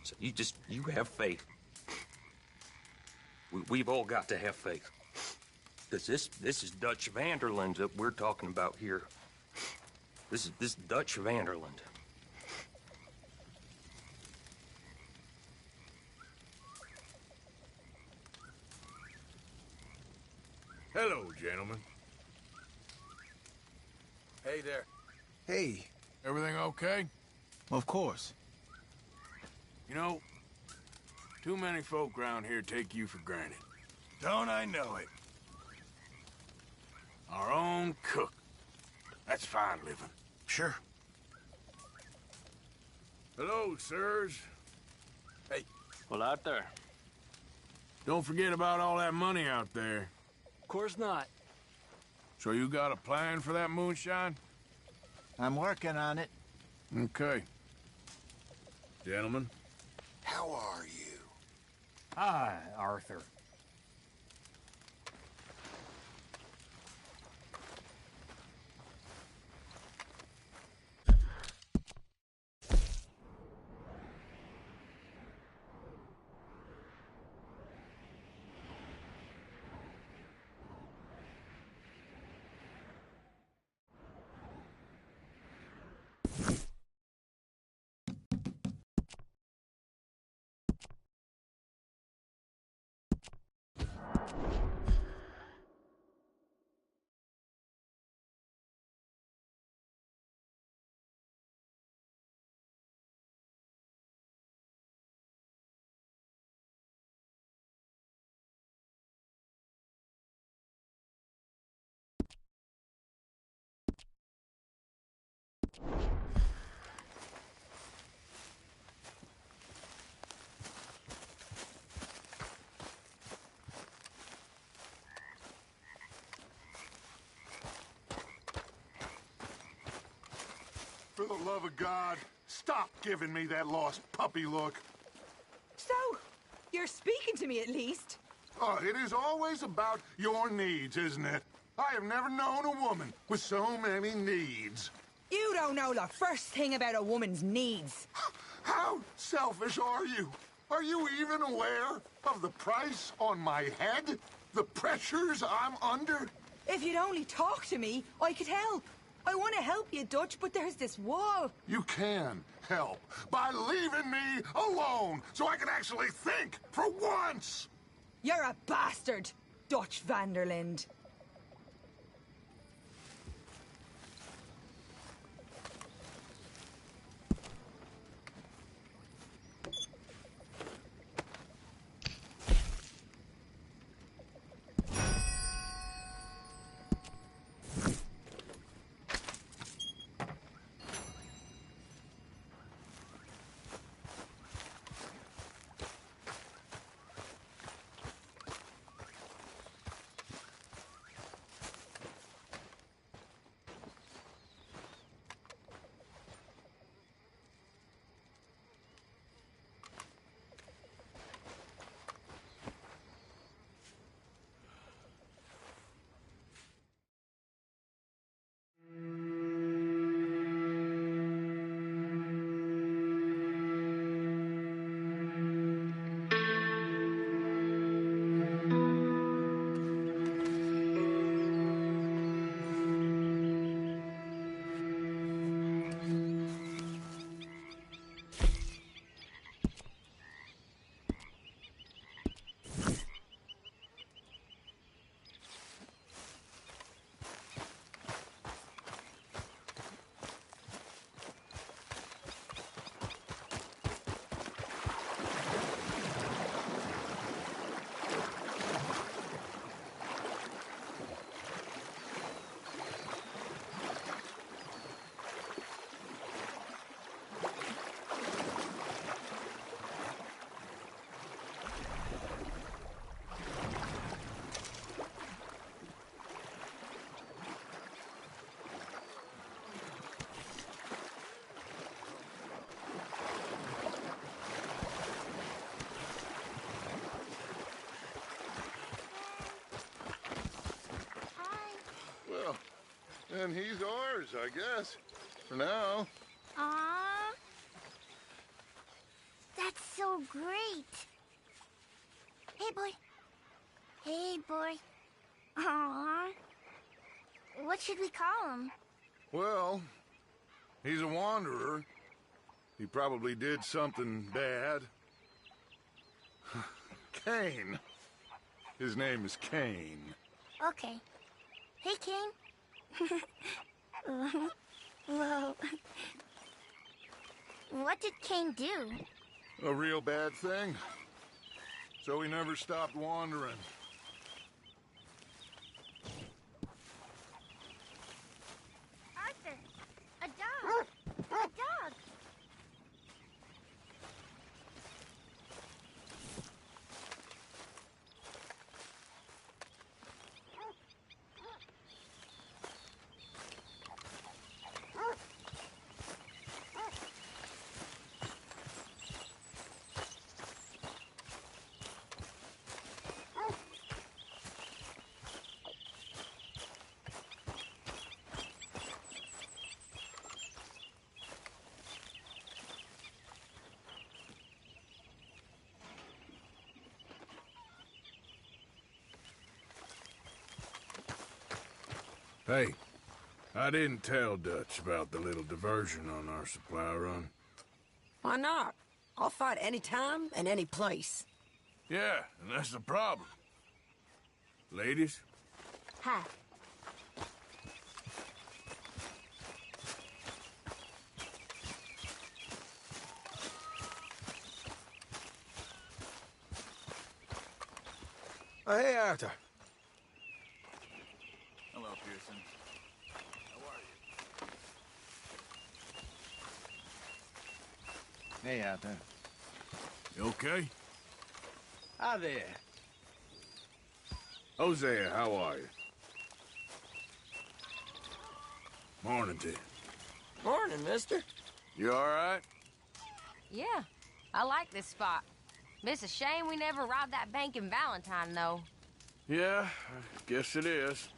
So you have faith. We've all got to have faith. Because this is Dutch Vanderland that we're talking about here. This is Dutch Vanderland.
Hello, gentlemen.
Hey there.
Hey. Everything okay?
Of course.
You know, too many folk around here take you for granted.
Don't I know it?
Our own cook. That's fine living.
Sure.
Hello, sirs.
Hey.
Well, out there.
Don't forget about all that money out there.
Of course not.
So you got a plan for that moonshine?
I'm working on it.
Okay. Gentlemen.
How are you?
Hi, Arthur.
For the love of God, stop giving me that lost puppy look.
So, you're speaking to me at least?
Oh, it is always about your needs, isn't it? I have never known a woman with so many needs.
You don't know the first thing about a woman's needs.
How selfish are you? Are you even aware of the price on my head? The pressures I'm under?
If you'd only talk to me, I could help. I want to help you, Dutch, but there's this wall.
You can help by leaving me alone so I can actually think for once.
You're a bastard, Dutch Vanderland.
And he's ours, I guess. For now.
Aww. That's so great. Hey, boy. Hey, boy. Aww. What should we call him?
Well, he's a wanderer. He probably did something bad. Cain. His name is Cain.
Okay. Hey, Cain. Well, what did Cain do?
A real bad thing. So he never stopped wandering.
Arthur, a dog. A dog.
Hey, I didn't tell Dutch about the little diversion on our supply run.
Why not? I'll fight any time and any place.
Yeah, and that's the problem. Ladies?
Hi.
Oh, hey, Arthur.
Hello, Pearson. How are you?
Hey, Arthur.
You okay?
Hi there.
Hosea, how are you? Morning to you.
Morning, mister.
You all right?
Yeah, I like this spot. It's a shame we never robbed that bank in Valentine, though.
Yeah, I guess it is.